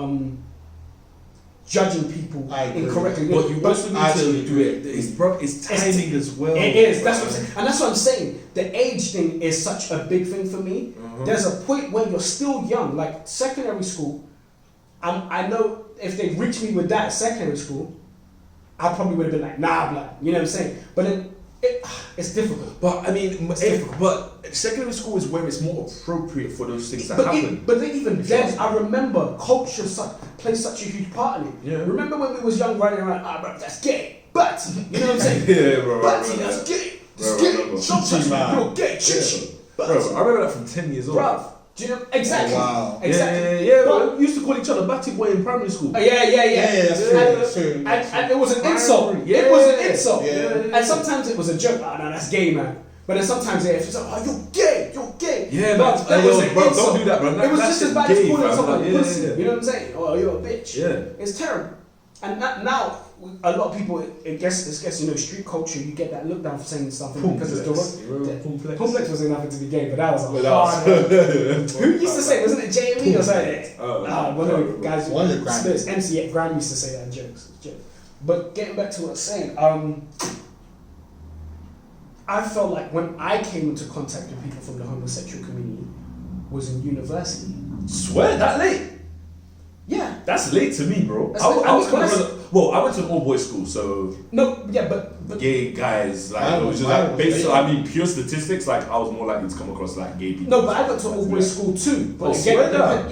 judging people incorrectly. But you also need to do it. It's timing as well. It is. That's what I'm saying. And that's what I'm saying. The age thing is such a big thing for me. There's a point when you're still young, like secondary school. I know if they reached me with that at secondary school, I probably would have been like, nah, blood. You know what I'm saying? But then it's difficult. But I mean, but secondary school is where it's more appropriate for those things to happen. But even then, I remember culture plays such a huge part in it. Yeah. Remember when we was young, running around, bro, that's gay. But you know what I'm saying? Yeah, bro. That's gay. That's gay. Sometimes you're gay. Chichi. Bro, I remember that from 10 years old. Bro. Do you know exactly? Oh, wow. Exactly. Yeah. Bro, we used to call each other Batty Boy in primary school. Yeah. That's true. And it was an insult. Yeah. It was an insult. Yeah. And sometimes it was a joke. Oh, no, that's gay, man. But then sometimes it's like, oh, you're gay. Yeah, but man. that was an bro, insult. don't do that, bro. It was just as bad as calling someone a pussy. You know what I'm saying? Oh, you're a bitch. Yeah. It's terrible. And now, a lot of people, I guess, street culture, you get that look down for saying something because it's direct. Complex wasn't nothing to be gay, but that was a hard one. Who used to say, wasn't it JME or something? One of the guys, MC Graham used to say that in jokes. But getting back to what I was saying, I felt like when I came into contact with people from the homosexual community, was in university. Swear that late? Yeah. That's late to me, bro. That's I late. was I kind was- of I went to an all boys school, so No, yeah, but gay guys like Mine it was was- just mine like was based on late. I mean pure statistics. Like I was more likely to come across like gay people. no, but I went to all boys school too. But Oh, again, swear down.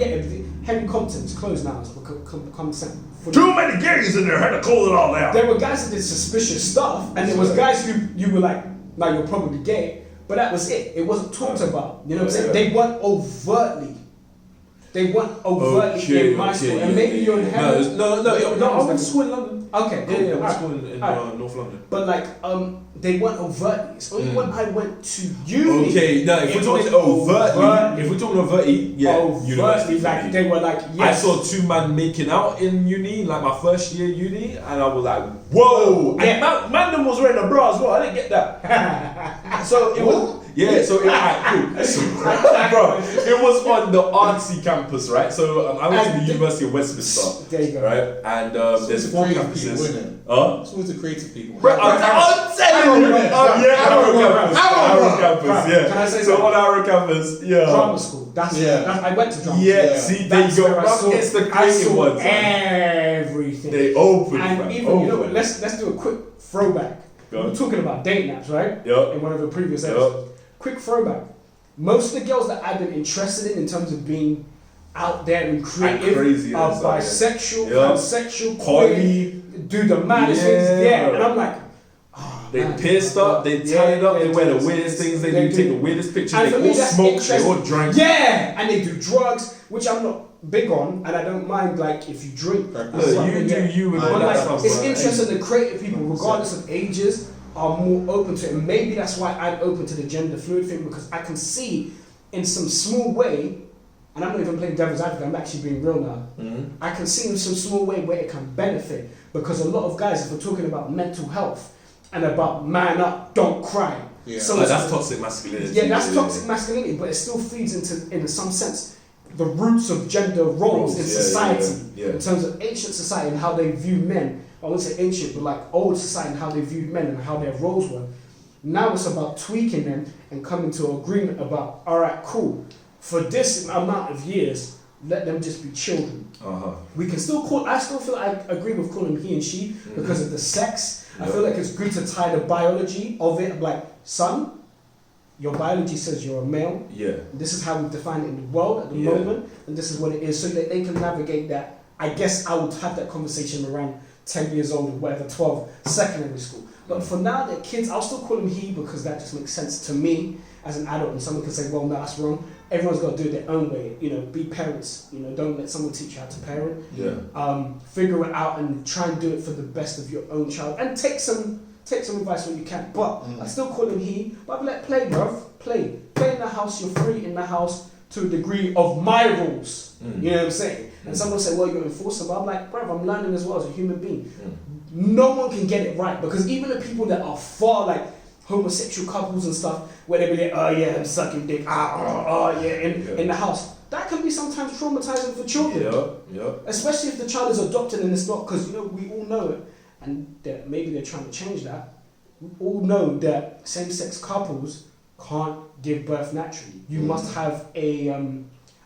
Henry Compton's closed now. It's become sent. Too many gays in there. Had to call it all out. There were guys that did suspicious stuff, and there was guys who you were like, "Now you're probably gay," but that was it. It wasn't talked about. You know what I'm saying? They weren't overtly. They weren't overtly in my school, and maybe you're in heaven. No, I went to school in London. Okay, I went to alright, school in alright. North London. But like, they weren't overtly. It's only when I went to uni. Okay, no, if we're it talking was overtly, if we're talking overtly, yeah, overtly, university. like they were like, I yes. saw two men making out in uni, like my first year uni, and I was like, whoa! Yeah. And man was wearing a bra as well. I didn't get that. So it was. Yeah, so cool. So, bro, it was on the artsy campus, right? So I went to the University of Westminster, There you go. right? And there's the 4 creative campuses. people, innit? Huh? It's always the creative people. Bro, I'm telling you, Arrow campus, yeah. Can I say so something? on Arrow campus, yeah. Drama school. That's I went to drama school. Yeah, Yeah. see, there That's you go. where I Bro, saw, it's the I creative saw ones. everything. They open, and fam. even Open. you know what? Let's do a quick throwback. Go We on. were talking about dating apps, right? Yup. In one of the previous Yup. episodes. Quick throwback. Most of the girls that I've been interested in terms of being out there and creative crazy are and stuff, bisexual, yeah. pansexual, Quality. queer, do the maddest Yeah, things, yeah. bro. And I'm like, oh, They man, pissed up, they tied up, they wear the do weirdest this, things, they do take the weirdest pictures, And they for me, all that's smoke, they interesting. all drink. Yeah, and they do drugs, which I'm not big on, and I don't mind like if you drink. Look, or something, you do yeah. you and But all like, that stuff. it's bro. interesting that creative people, regardless of ages, are more open to it. And maybe that's why I'm open to the gender fluid thing, because I can see in some small way, and I'm not even playing devil's advocate, I'm actually being real now. Mhm. I can see in some small way where it can benefit, because a lot of guys, if we're talking about mental health and about man up, don't cry. Yeah. So Like, it's- that's toxic masculinity. yeah, that's toxic masculinity, but it still feeds into, in some sense, the roots of gender roles in yeah, society. yeah, yeah. In terms of ancient society and how they view men. I wouldn't say ancient, but like old society and how they viewed men and how their roles were. Now it's about tweaking them and coming to an agreement about, all right, cool. For this amount of years, let them just be children. Uh-huh. We can still call. I still feel I agree with calling he and she because of the sex. I Yeah. feel like it's good to tie the biology of it. Like, son, your biology says you're a male. Yeah. This is how we define it in the world at the Yeah. moment, and this is what it is, so that they can navigate that. I guess I would have that conversation around 10 years old or whatever, 12, secondary school. But for now, they're kids. I'll still call them he because that just makes sense to me as an adult. And someone can say, well, no, that's wrong. Everyone's got to do it their own way. You know, be parents. You know, don't let someone teach you how to parent. Yeah. Figure it out and try and do it for the best of your own child. And take some advice when you can. But I still call him he. But let play, bruv. Play in the house. You're free in the house to a degree of my rules. You know what I'm saying? And someone say, well, you're enforcing. But I'm like, bruv, I'm learning as well as a human being. No one can get it right, because even the people that are far like homosexual couples and stuff, where they be like, oh yeah, I'm sucking dick, in the house, that can be sometimes traumatizing for children. Yeah. Especially if the child is adopted and it's not, because you know we all know it, and that maybe they're trying to change that. We all know that same-sex couples can't give birth naturally. You must have a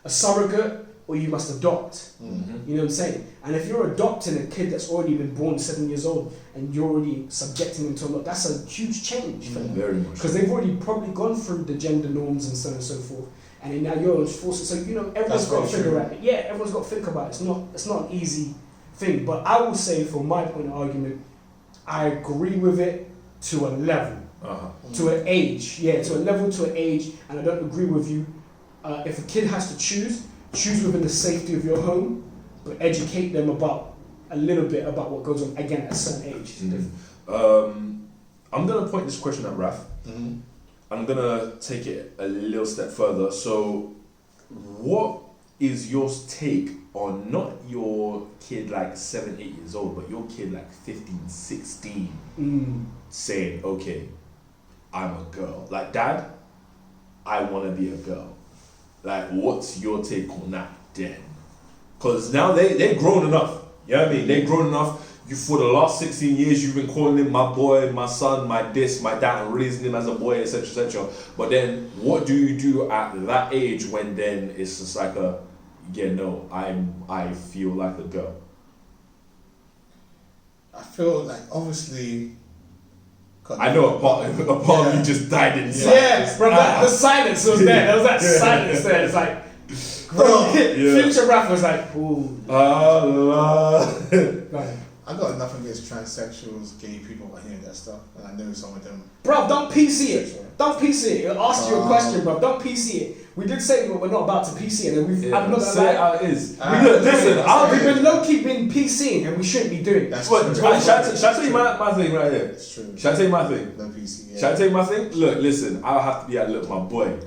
surrogate, or you must adopt. You know what I'm saying? And if you're adopting a kid that's already been born 7 years old and you're already subjecting them to a lot, that's a huge change for them. Very much. Because they've already probably gone through the gender norms and so on and so forth. And then now you're forced. So you know everyone's That's got to very figure true. out. Yeah, everyone's got to think about it. It's not an easy thing. But I will say, from my point of argument, I agree with it to a level, to an age. Yeah, to a level, to an age. And I don't agree with you. If a kid has to choose within the safety of your home, but educate them about a little bit about what goes on again at a certain age. I'm gonna point this question at Raf. I'm gonna take it a little step further. So, what is your take on not your kid like 7, 8 years old, but your kid like 15, 16, saying, okay, I'm a girl. Like, Dad, I wanna be a girl. Like, what's your take on that then? Because now they're grown enough. You know what I mean? They're grown enough. for the last 16 years, you've been calling him my boy, my son, my this, my that, and raising him as a boy, etc., etc. But then, what do you do at that age when then it's just like I feel like a girl? I feel like obviously. I know a part of me just died inside. Yeah, bro, the silence was there. There was that silence there. It's like, bro, Future rap was like, ooh. I got nothing against transsexuals, gay people, I hear that stuff, and I know some of them. Bro, don't PC it. Don't PC it. It'll ask you a question, bro. Don't PC it. We did say we're not about to PC it, and we've. I'm not say gonna lie. it how it is. Listen, we've been low-key been PCing, and we shouldn't be doing. That's true. true. Shall I tell you my thing right here? It's true. Shall I tell you my thing? No PC. Yeah. Shall I tell you my thing? Look, listen. I'll have to be like, look, my boy.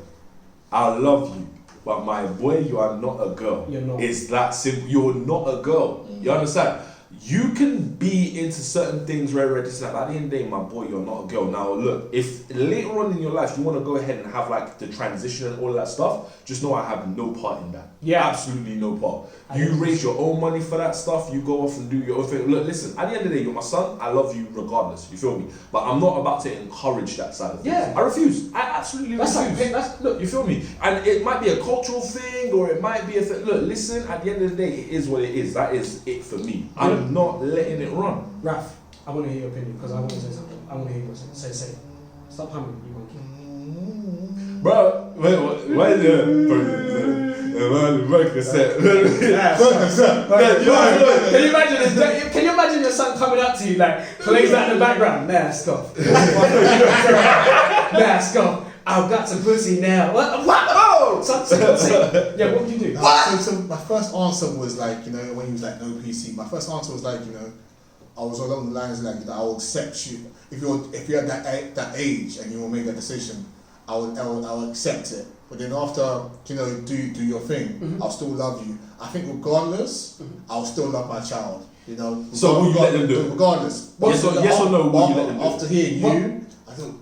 I love you, but my boy, you are not a girl. You're not. It's that simple. You're not a girl. You understand? You can be into certain things very just like at the end of the day, my boy, you're not a girl. Now look, if later on in your life you want to go ahead and have like the transition and all that stuff, just know I have no part in that. Yeah. Absolutely no part. You raise your own money for that stuff, you go off and do your own thing. Look, listen, at the end of the day, you're my son, I love you regardless, you feel me? But I'm not about to encourage that side of things. Yeah. I refuse. I absolutely refuse. Look, You feel me? And it might be a cultural thing or it might be a thing. Look, listen, at the end of the day, it is what it is. That is it for me. I'm not letting it run. Raf, I want to hear your opinion because I want to say something. I want to hear your opinion. Say. Stop humming, you monkey. Bro, why is it? Can you imagine your son coming up to you like plays that in the background? Mask off. Mask off. I've got some pussy now. What? Oh! Yeah, what would you do? So my first answer was like, when he was like no PC. My first answer was like, I was along the lines like I will accept you if you're at that age and you will make that decision. I will accept it. But then after, do your thing, I'll still love you. I think regardless, I'll still love my child. So will you let them do it? Regardless. Yes or no, will you let them do it? After hearing you, I think,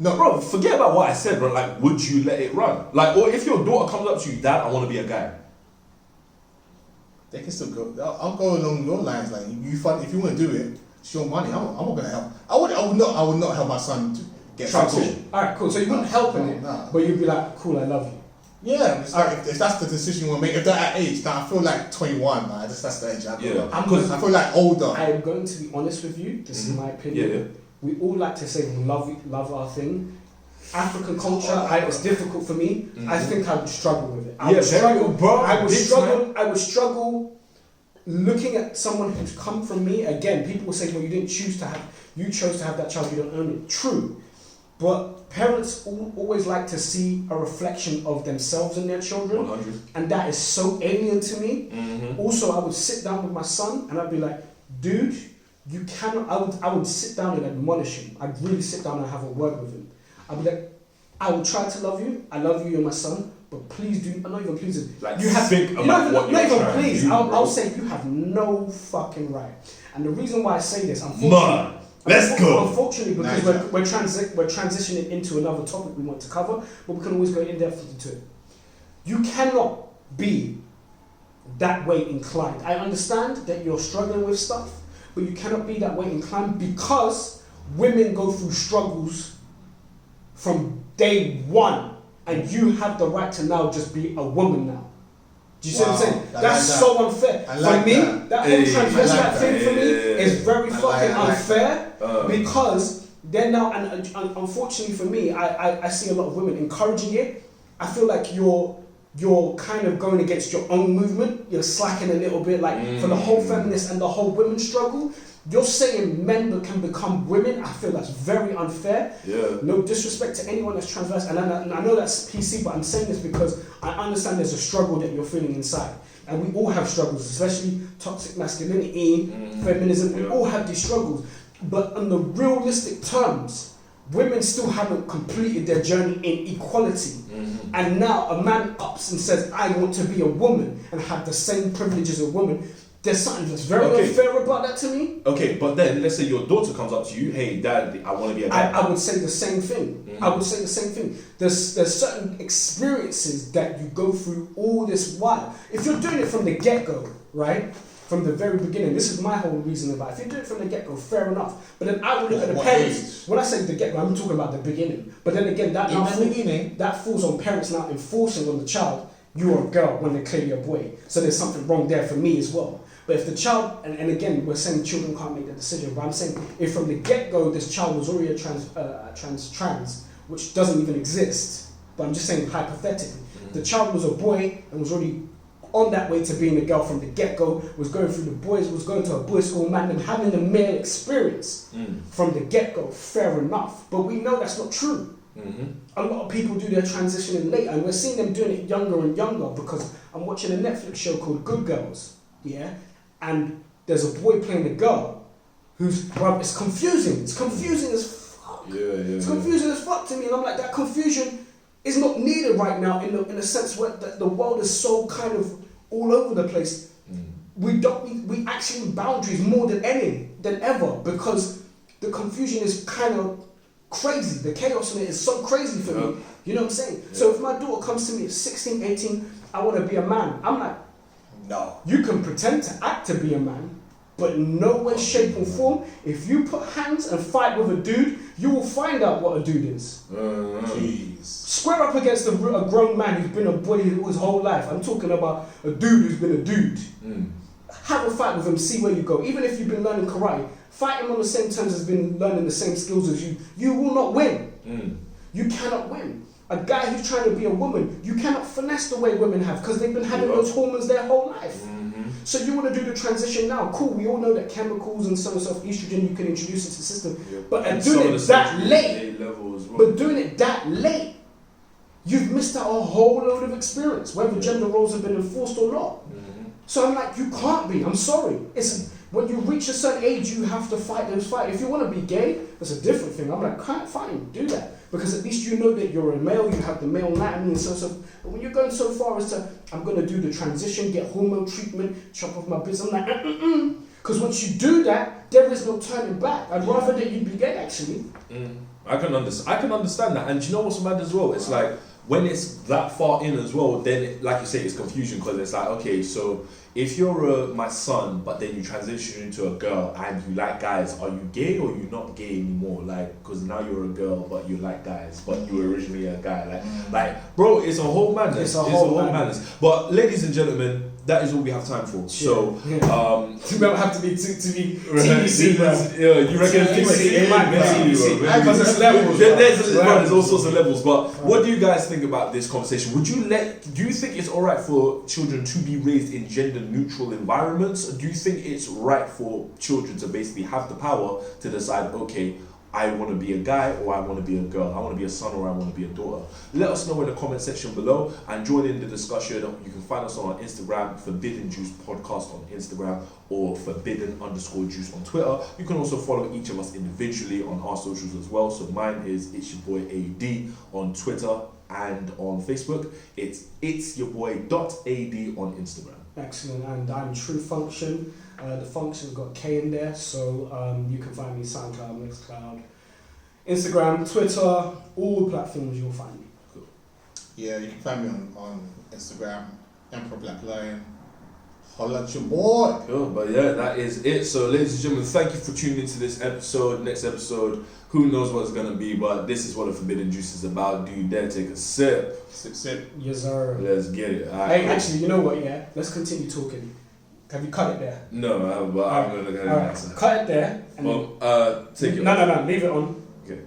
no. Bro, forget about what I said, bro. Like, would you let it run? Like, or if your daughter comes up to you, Dad, I want to be a guy. They can still go. I'll go along your lines. Like, if you want to do it, it's your money. I'm not gonna help. I would not help my son to get transition. Alright, cool. So you wouldn't help in it, but you'd be like, cool, I love you. Yeah, it's like if that's the decision you want to make. If they're at age, now I feel like 21. That's the age. I feel like older. I am going to be honest with you. This is my opinion. Yeah. We all like to say we love our thing. African culture, it's difficult for me. I think I would struggle with it. I would struggle looking at someone who's come from me. Again, people will say, well, you chose to have that child, you don't own it. True. But parents always like to see a reflection of themselves in their children. 100. And that is so alien to me. Also, I would sit down with my son and I'd be like, dude, you cannot, I would sit down and admonish him. I'd really sit down and have a word with him. I'd be like, I will try to love you. I love you, you're my son. But please do, not even please. Like, you have think about what you're trying to do, I'll say you have no fucking right. And the reason why I say this, unfortunately, because we're transitioning into another topic we want to cover, but we can always go in depth into it. You cannot be that way inclined. I understand that you're struggling with stuff, but you cannot be that way inclined because women go through struggles from day one, and you have the right to now just be a woman now. Do you see what I'm saying? That's so unfair. For me, that whole transvestite thing for me is very fucking unfair because they're now, and unfortunately for me, I see a lot of women encouraging it. I feel like you're kind of going against your own movement. You're slacking a little bit, for the whole feminist and the whole women's struggle. You're saying men that can become women. I feel that's very unfair. Yeah. No disrespect to anyone that's transverse, and I know that's PC, but I'm saying this because I understand there's a struggle that you're feeling inside, and we all have struggles, especially toxic masculinity, feminism. We all have these struggles, but on the realistic terms, women still haven't completed their journey in equality. And now a man ups and says, I want to be a woman and have the same privilege as a woman. There's something that's very unfair about that to me. Okay, but then let's say your daughter comes up to you, hey dad, I want to be a guy. I would say the same thing. I would say the same thing. There's certain experiences that you go through all this while. If you're doing it from the get-go, right? from the very beginning. This is my whole reason about it. If you do it from the get-go, fair enough. But then I would look at the What parents. age? When I say the get-go, I'm talking about the beginning. But then again, that falls on parents now enforcing on the child, you're a girl when they're clearly a boy. So there's something wrong there for me as well. But if the child, and again, we're saying children can't make the decision, but I'm saying if from the get-go this child was already a trans, which doesn't even exist, but I'm just saying hypothetically, the child was a boy and was already on that way to being a girl from the get-go, was going through the boys, was going to a boys' school, man, and having the male experience from the get-go, fair enough. But we know that's not true. A lot of people do their transitioning late, and we're seeing them doing it younger and younger because I'm watching a Netflix show called Good Girls, yeah? And there's a boy playing a girl who's, well, it's confusing. It's confusing as fuck. It's confusing as fuck to me, and I'm like, that confusion is not needed right now in a sense where the world is so kind of all over the place. We actually need boundaries more than ever because the confusion is kind of crazy. The chaos in it is so crazy for me. You know what I'm saying? So if my daughter comes to me at 16, 18, I want to be a man. I'm like, no. You can pretend to act to be a man, but in no way, shape or form, if you put hands and fight with a dude, you will find out what a dude is. Jeez. Square up against a grown man who's been a boy his whole life. I'm talking about a dude who's been a dude. Have a fight with him, see where you go. Even if you've been learning karate, fight him on the same terms as been learning the same skills as you. You will not win. You cannot win. A guy who's trying to be a woman, you cannot finesse the way women have because they've been having those hormones their whole life. So you want to do the transition now, cool. We all know that chemicals and so on and so forth, estrogen you can introduce into the system, but doing it that late, but doing it that late, you've missed out a whole load of experience, whether gender roles have been enforced or not. So I'm like, you can't be. I'm sorry. It's when you reach a certain age, you have to fight those fights. If you want to be gay, that's a different thing. I'm like, fine, do that. Because at least you know that you're a male, you have the male anatomy and so on. But when you're going so far as to, I'm going to do the transition, get hormone treatment, chop off my bits, I'm like, Because once you do that, there is no turning back. I'd rather that you be gay, actually. I can understand that. And do you know what's mad as well? It's like, when it's that far in as well, then, like you say, it's confusion because it's like, okay, so if you're my son, but then you transition into a girl and you like guys, are you gay or you not gay anymore? Like, because now you're a girl, but you like guys, but you were originally a guy. Like, bro, it's a whole madness. It's a whole madness. But ladies and gentlemen, that is all we have time for. So, we don't have to be TBC, bro. You reckon TBC? There's all sorts of levels. But what do you guys think about this conversation? Do you think it's alright for children to be raised in gender neutral environments? Do you think it's right for children to basically have the power to decide, okay, I want to be a guy or I want to be a girl, I want to be a son or I want to be a daughter? Let us know in the comment section below and join in the discussion. You can find us on our Instagram, Forbidden Juice Podcast on Instagram or Forbidden_Juice on Twitter. You can also follow each of us individually on our socials as well. So mine is It's Your Boy AD on Twitter and on Facebook. It's Your Boy .AD on Instagram. Excellent, and I'm Truefunktion. The function's got K in there, so you can find me SoundCloud, Mixcloud, Instagram, Twitter, all the platforms you'll find me. Cool. Yeah, you can find me on Instagram, Emperor Black Lion. Holla at your boy. Cool, but yeah, that is it. So, ladies and gentlemen, thank you for tuning into this episode. Next episode, who knows what it's gonna be, but this is what the Forbidden Juice is about. Do you dare take a sip? Sip. Yes, sir. Let's get it. Hey, actually, you know what? Yeah, let's continue talking. Have you cut it there? No, but I'm gonna go answer. Cut it there. And take it. No, leave it on. Okay.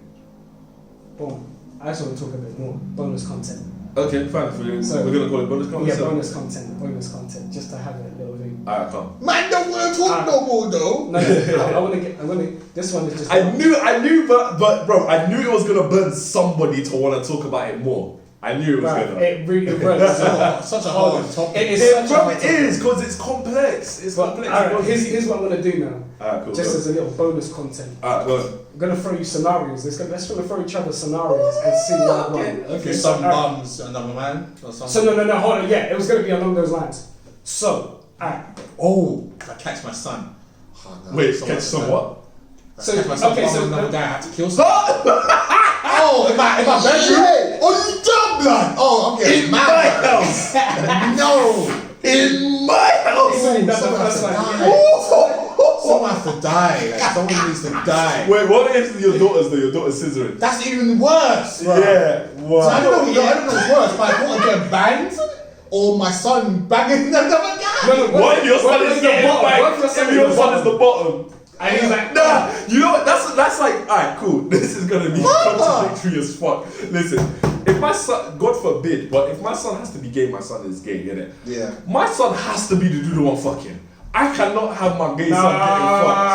Boom. I just want to talk a bit more bonus content. Okay, fine. So we're gonna call it bonus content. Yeah, bonus content, just to have a little thing. Alright, come. Man, don't want to talk no more though. No, I want to. This one is just. I knew, but bro, I knew it was gonna burn somebody to want to talk about it more. I knew it was gonna. It really burns. Such a hard topic. It is because it's complex. It's complex. Alright, here's what I'm gonna do now. Alright, cool. Just as a little bonus content. Alright, go on. I'm gonna throw you scenarios. Let's throw each other scenarios and see what one. Okay, some bums, another man, or something. So no, hold on. Yeah, it was gonna be along those lines. So, alright. Oh, I catch my son. Oh, no. Wait, catch some what? So catch my son. okay, so another guy, I have to kill someone. Oh, in my bedroom. Oh, you dumb blood. Oh, okay. In my house. No. in my house. That's the Someone has first to one. die. Someone has to die. Like, someone needs to die. Wait, what if your daughter's though? Your daughter's scissoring. That's even worse. Bro. Yeah. Wow. So I don't know what's worse. But I want to get banged or my son banging another guy. No, What if your son is the bottom? What if your son If is your the son is bottom? the bottom. And he's like, Nah, you know what? That's like, alright, cool. This is gonna be What? contradictory as fuck. Listen, if my son, God forbid, but if my son has to be gay, my son is gay, innit? Yeah. My son has to be the dude the one fucking. I cannot have my gay son getting fucked.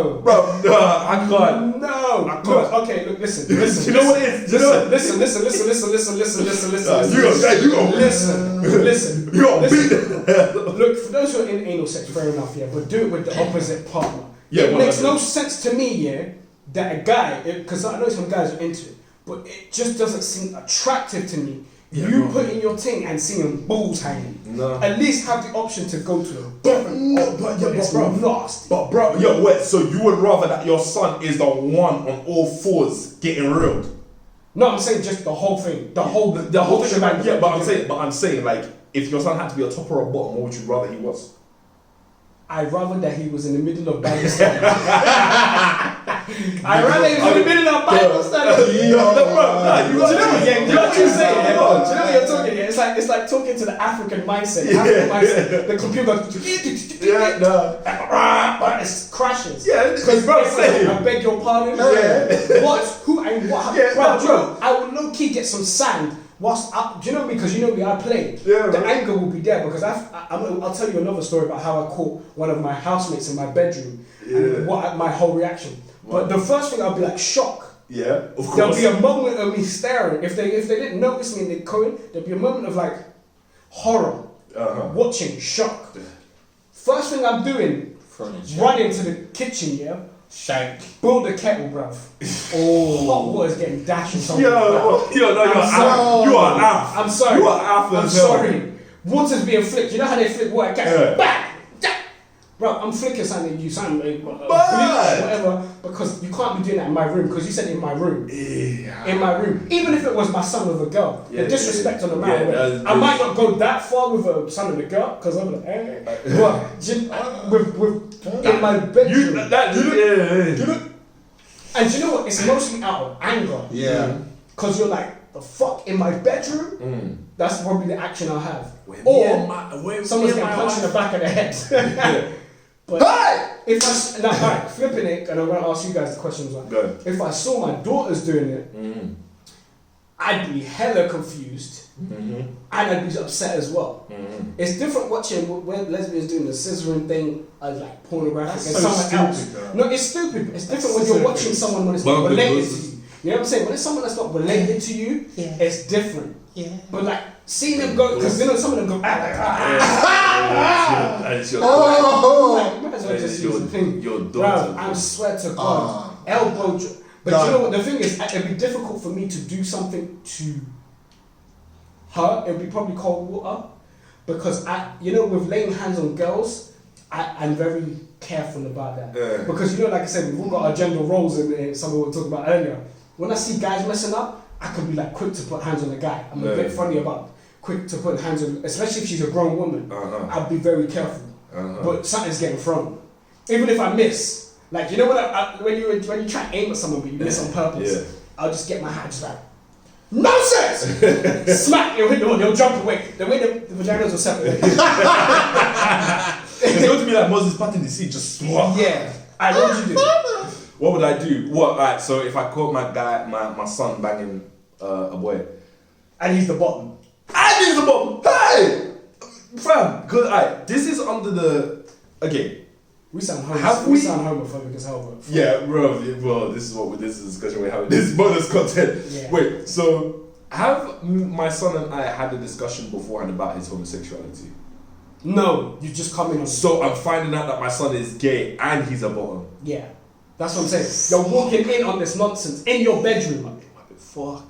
No. Bro, nah, I can't. No. I can't. Look, okay, look, listen. You know what it is? You know what? Listen. Listen. You got beat. Look, for those who are in anal sex, fair enough, yeah, but do it with the opposite partner. Yeah, It makes 100%. no sense to me, yeah, that a guy, because I know some guys are into it, but it just doesn't seem attractive to me. Yeah, You no. put in your thing and seeing balls hanging. No. At least have the option to go to a different. It's bro. nasty. But bro, yo, wait, so you would rather that your son is the one on all fours getting reeled? No, I'm saying just the whole thing. The whole thing shebang. about, yeah, but I'm saying like, if your son had to be a top or a bottom, what would you rather he was? I'd rather that he was in the middle of Bible study. I'd rather he was in the middle of Bible study. You got Do you know what you're saying? Yeah. Do you know what you're talking? It's like talking to the African mindset. African mindset. The computer goes. Yeah, no. It crashes. Yeah, Because bro, same. I beg your pardon. Yeah. What? Who and what? Yeah, bro, I will low key get some sand. Whilst do you know me? Because you know me, I play. Yeah, the bro. anger will be there because I'll tell you another story about how I caught one of my housemates in my bedroom and what my whole reaction. But the first thing I'll be like shock. Yeah, of course. There'll be a moment of me staring. If they didn't notice me and they're going, there'll be a moment of like horror, watching, shock. First thing I'm doing, run into the kitchen, yeah. Shank. Build a kettle, bruv. Hot water's getting dashed or something. Yo, no, you're sorry. you are half. I'm sorry. You are half I'm as hell. sorry. Water's being flicked. You know how they flick water? Yeah. Bang! Bro, I'm flicking something. You sound like bleach, Bad. whatever. Because you can't be doing that in my room. Because you said in my room. Yeah. In my room. Even if it was my son with a girl. Yeah, the disrespect on the man. yeah, that's I might not go that far with a son with a girl. Because I'm like, but with in my bedroom. And do you know what? It's mostly out of anger. Yeah. Because you're like, the fuck in my bedroom? That's probably the action I'll have. Someone's getting punched in the back of the head. But if alright, flipping it, and I'm going to ask you guys the questions. Like, Go. if I saw my daughters doing it, I'd be hella confused, and I'd be upset as well. It's different watching when lesbians doing the scissoring thing as like pornographic That's and so someone stupid, else. bro. No, it's stupid. It's different That's when you're stupid. watching someone when it's Well, not related because- to you. You know what I'm saying? When it's someone that's not related to you, it's different. Yeah. But like seeing them go, because you know some of them go like And it's your Oh. might as well And just it's use your- the thing. your Bruv, daughter. I swear to God, Ah. elbow. But Done. you know what? The thing is, it'd be difficult for me to do something to her. It'd be probably cold water, because with laying hands on girls, I'm very careful about that. Yeah. Because like I said, we've all got our gender roles in something we were talking about earlier. When I see guys messing up, I could be like quick to put hands on the guy. I'm a bit funny about quick to put hands on, especially if she's a grown woman. I'd be very careful. But something's getting thrown. Even if I miss, like when you try to aim at someone but you miss on purpose, I'll just get my hand just like nonsense. Smack! They'll jump away. The way the vaginas will separate. It's going to be like Moses parting the sea, just swap. Yeah. What would you do? What would I do? Alright, so if I caught my son banging a boy, And he's the bottom. and he's the bottom. Hey, fam, good. Alright, this is under the okay. We sound homophobic as hell, bro. Yeah, bro. This is this is the discussion we're having. This is bonus content. Yeah. Wait, so have my son and I had a discussion beforehand about his homosexuality? No, you just come in on. So I'm finding out that my son is gay and he's a bottom. Yeah, that's what I'm saying. You're walking in on this nonsense in your bedroom. Fuck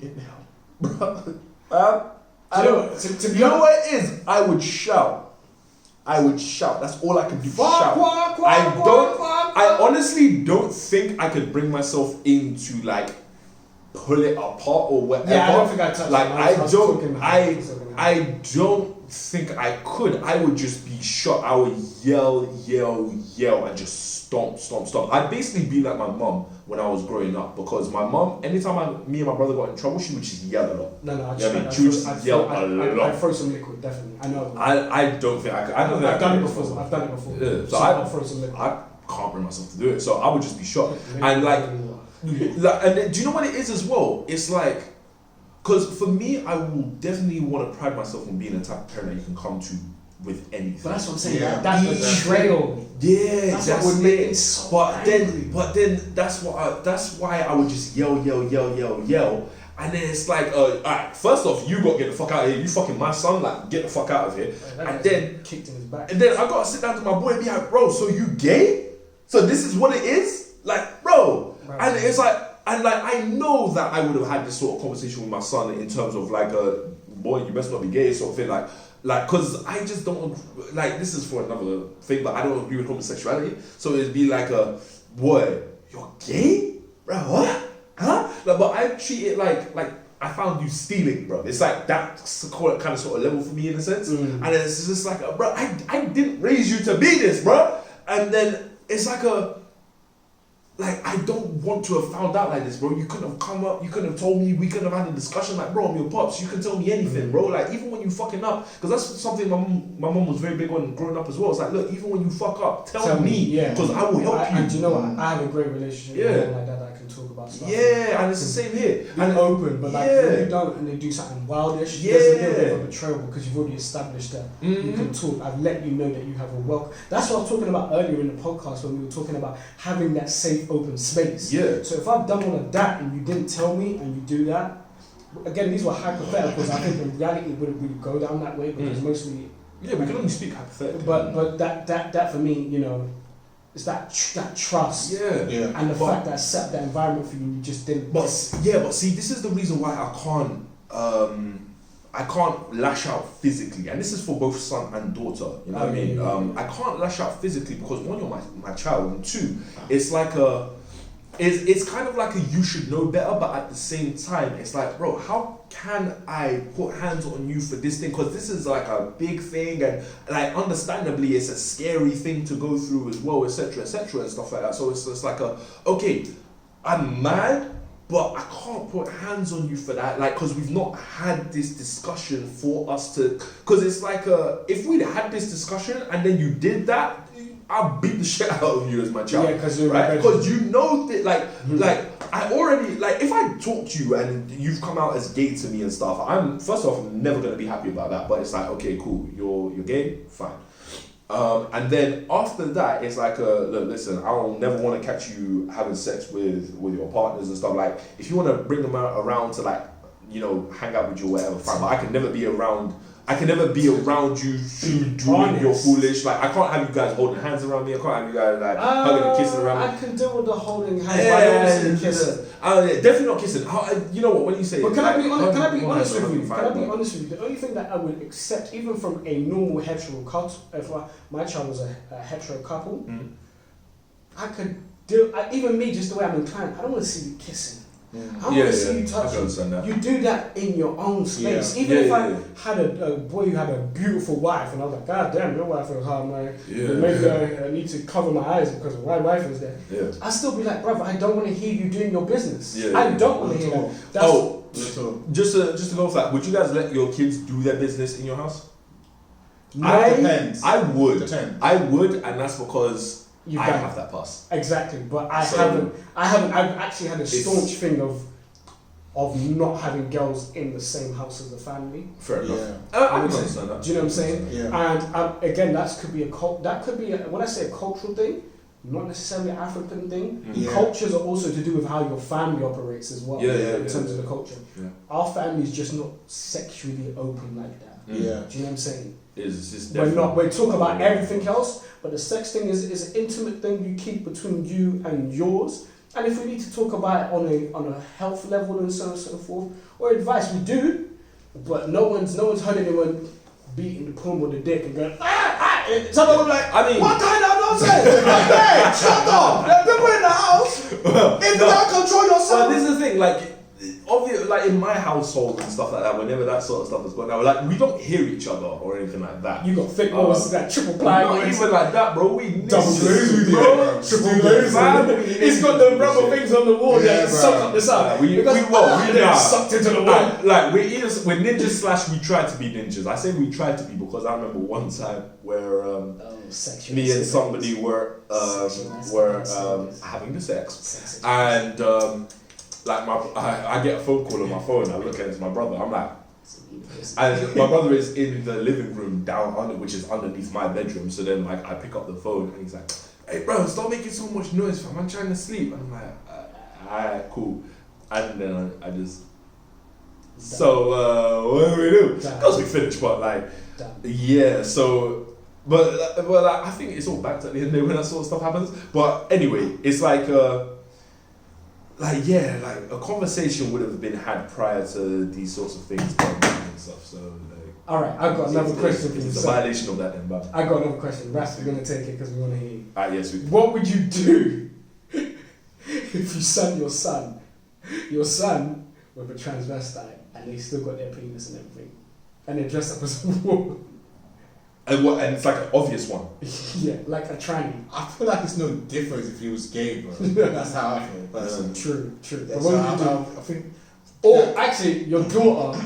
you now, bro. Do you know what? To be You know honest, what it is? I would shout. That's all I could do. Shout. Quack, I honestly don't think I could bring myself into like pull it apart or whatever. Yeah, I don't think I touched like it. I don't think I could. I would just be shocked. I would yell, and just stomp. I'd basically be like my mum when I was growing up, because my mum, anytime me and my brother got in trouble, she would just yell a lot. She would just yell a lot. I'd throw some liquid, definitely. I know. I don't think I could. I've done it before. Yeah, so I'd throw some liquid. I can't bring myself to do it, so I would just be shocked. And and then, do you know what it is as well? It's like, because for me, I will definitely want to pride myself on being a type of parent that you can come to with anything. But that's what I'm saying. Yeah. That betrayal. Yeah, that's what would make it so angry. But then that's why I would just yell, and then it's like, alright, first off, you gotta get the fuck out of here. You fucking my son, like, get the fuck out of here. And then kicked in his back. And then I gotta sit down to my boy and be like, bro, so you gay? So this is what it is? Like, bro. Right. And it's like, I know that I would have had this sort of conversation with my son in terms of like, boy, you best not be gay, sort of thing. Like, cause I just don't, like, this is for another thing, but I don't agree with homosexuality. So it'd be like boy, you're gay? Bro, what? Huh? Like, but I treat it like I found you stealing, bro. It's like that's the kind of sort of level for me in a sense. And it's just like, bro, I didn't raise you to be this, bro. And then it's like I don't want to have found out like this, bro. You couldn't have come up, you couldn't have told me, we couldn't have had a discussion like, bro, I'm your pops, you can tell me anything, bro. Like, even when you fucking up, because that's something my mum was very big on growing up as well. It's like, look, even when you fuck up, tell me, because I will help you. And do you know what? I have a great relationship with someone like that I can talk about stuff. Yeah, and it's the same here. And open, but like when you don't and they do something wildish, there's a little bit of a betrayal because you've already established that you can talk. I've let you know that you have a welcome. That's what I was talking about earlier in the podcast when we were talking about having that safe, open space. Yeah. So if I've done all of that and you didn't tell me and you do that, again, these were hypotheticals. I think in reality it wouldn't really go down that way because mostly. Yeah, we can only speak hypothetically. But that for me, you know, it's that trust. Yeah. And the fact that I set that environment for you, you just didn't. But see, this is the reason why I can't lash out physically, and this is for both son and daughter. You know what I mean? I can't lash out physically because one, you're my child, and two, it's like it's kind of like a you should know better, but at the same time, it's like, bro, how can I put hands on you for this thing? Because this is like a big thing, and like understandably, it's a scary thing to go through as well, etc., and stuff like that. So it's like okay, I'm mad, but I can't put hands on you for that, like, because we've not had this discussion for us to, because it's like if we'd had this discussion and then you did that, I'll beat the shit out of you as my child. Yeah, because you're right. Because you know that, like I already, like, if I talk to you and you've come out as gay to me and stuff, I'm first off never gonna be happy about that. But it's like, okay, cool, you're gay, fine. And then after that, it's like, look, listen, I'll never want to catch you having sex with your partners and stuff. Like, if you want to bring them around to, like, you know, hang out with you or whatever, fine. But I can never be around you doing your foolish. Like, I can't have you guys holding hands around me. I can't have you guys like hugging and kissing around me. I can deal with the holding hands. Yeah, kissing. Definitely not kissing. You know what? When you say, but can I be honest? Can I be honest honest with you? Can I be honest with you? The only thing that I would accept, even from a normal hetero couple, if my child was a hetero couple, I could do. Even me, just the way I'm inclined, I don't want to see you kissing. I want to see you touch. You do that in your own space. Even if I had a boy who had a beautiful wife, and I was like, God damn, your wife is hard, man. Maybe I need to cover my eyes because my wife is there. I'd still be like, brother, I don't want to hear you doing your business. I don't want to hear that. Just to go off that, would you guys let your kids do their business in your house? Depends. I would. Depends. I would, and that's because I have that pass. Exactly, but I've actually had a staunch thing of not having girls in the same house as the family. Fair enough. I can understand that. Do you know what I'm saying? Yeah. And again, that could be when I say a cultural thing, not necessarily an African thing. Cultures are also to do with how your family operates as well. In terms of the culture, our family is just not sexually open like that. Do you know what I'm saying? We're talking about everything else, but the sex thing is an intimate thing you keep between you and yours. And if we need to talk about it on a health level and so on and so forth, or advice, we do. But no one's heard anyone beating the pum with a dick and going, someone will be like, what kind of nonsense? Hey, shut up! There are people in the house. If you can't control yourself. But this is the thing, like, obviously, like in my household and stuff like that, whenever that sort of stuff is going on, like we don't hear each other or anything like that. You got thick walls, that triple ply. Not even like that, bro. We double glazed, bro. Triple glazed. He's got the rubber things on the wall that suck up the side. We sucked into the wall. Like we're ninjas slash we tried to be ninjas. I say we tried to be because I remember one time where me and somebody were having the sex, and like I get a phone call on my phone. I look at it, it's my brother. I'm like, and my brother is in the living room down under, which is underneath my bedroom. So then like I pick up the phone and he's like, "Hey bro, stop making so much noise, fam. I'm trying to sleep." And I'm like, "Alright, cool." And then I just, so what do we do? Because we finished, but like, yeah. So. But like, I think it's all backed at the end of the day when that sort of stuff happens. But anyway, it's like a conversation would have been had prior to these sorts of things going on and stuff. So like, all right, I've got another question for you. It's a violation of that, then, but I got another question. Ras, we're gonna take it because we want to hear you. Yes, we. What would you do if you sent your son with a transvestite and they still got their penis and everything, and they dress up as a woman? And it's like an obvious one. Yeah, like a tranny. I feel like it's no difference if he was gay, bro. That's how I feel. Personally. True. Yeah, But so what would you do? I think. Or actually, your daughter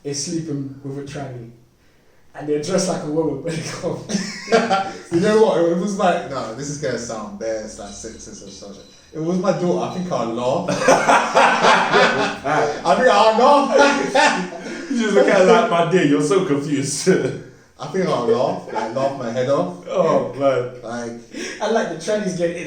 is sleeping with a tranny, and they're dressed like a woman, but they come. You know what? It was like, no, this is gonna sound bad. It's like sexist or something. It was my daughter. I think I'd laugh. You just look at it like, my dear, you're so confused. I think I'll laugh my head off. Oh man. Like, I like the trannies getting in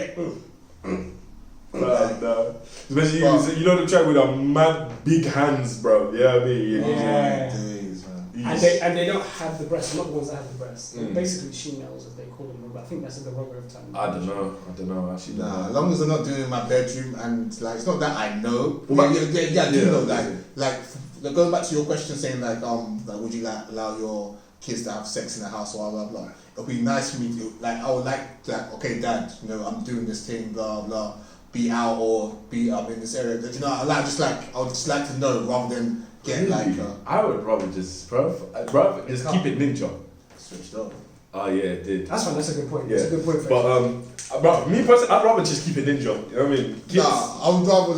like, no. Especially you know the track with a mad big hands, bro. Yeah, I mean, yeah. Days, man. And they don't have the breasts, not the ones that have the breasts. They're basically she-males, as they call them, but I think that's a derogatory term. I don't know, actually. Nah, as long as they're not doing it in my bedroom, and like, it's not that I know. But yeah, I do know, like, going back to your question saying like would you like allow your kids to have sex in the house or blah blah blah. It'll be nice for me to I would like okay, dad, I'm doing this thing, blah blah, be out or be in this area. I would just like to know rather than get I would probably just keep it ninja. Switched up. Oh yeah, it did. That's fine. That's a good point. Yeah. That's a good point. But me personally, I'd rather just keep it ninja. You know what I mean? Kids, I would rather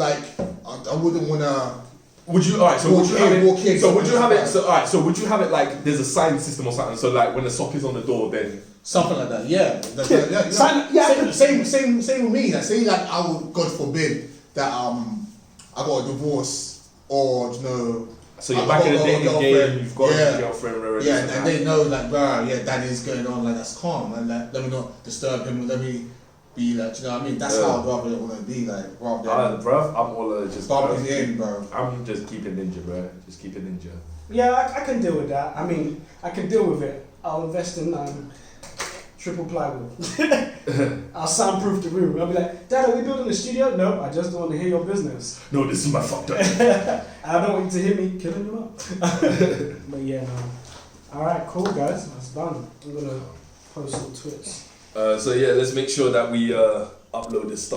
I wouldn't wanna. Would you alright? So would you have it? So would you have it? So alright. So would you have it like there's a sign system or something? So like when the sock is on the door, then something like that. Yeah. Same with me. Like, say like I would, God forbid that I got a divorce or So you're back in the dating game. You've got a girlfriend already. Yeah, and they know daddy's going on. Like that's calm. And let me not disturb him. Let me be like, what I mean? That's how I'd rather want to be like, rather than. Bruv, I'm all just. Barbie in, bro. I'm just keeping ninja, bro. Just keep it ninja. Yeah, I can deal with that. I mean, I can deal with it. I'll invest in triple plywood. I'll soundproof the room. I'll be like, Dad, are we building a studio? No, I just don't want to hear your business. No, this is my fucked up. I don't want you to hear me killing you up. But yeah, no. Alright, cool guys. That's done. I'm gonna post some tweets. So yeah, let's make sure that we upload this stuff.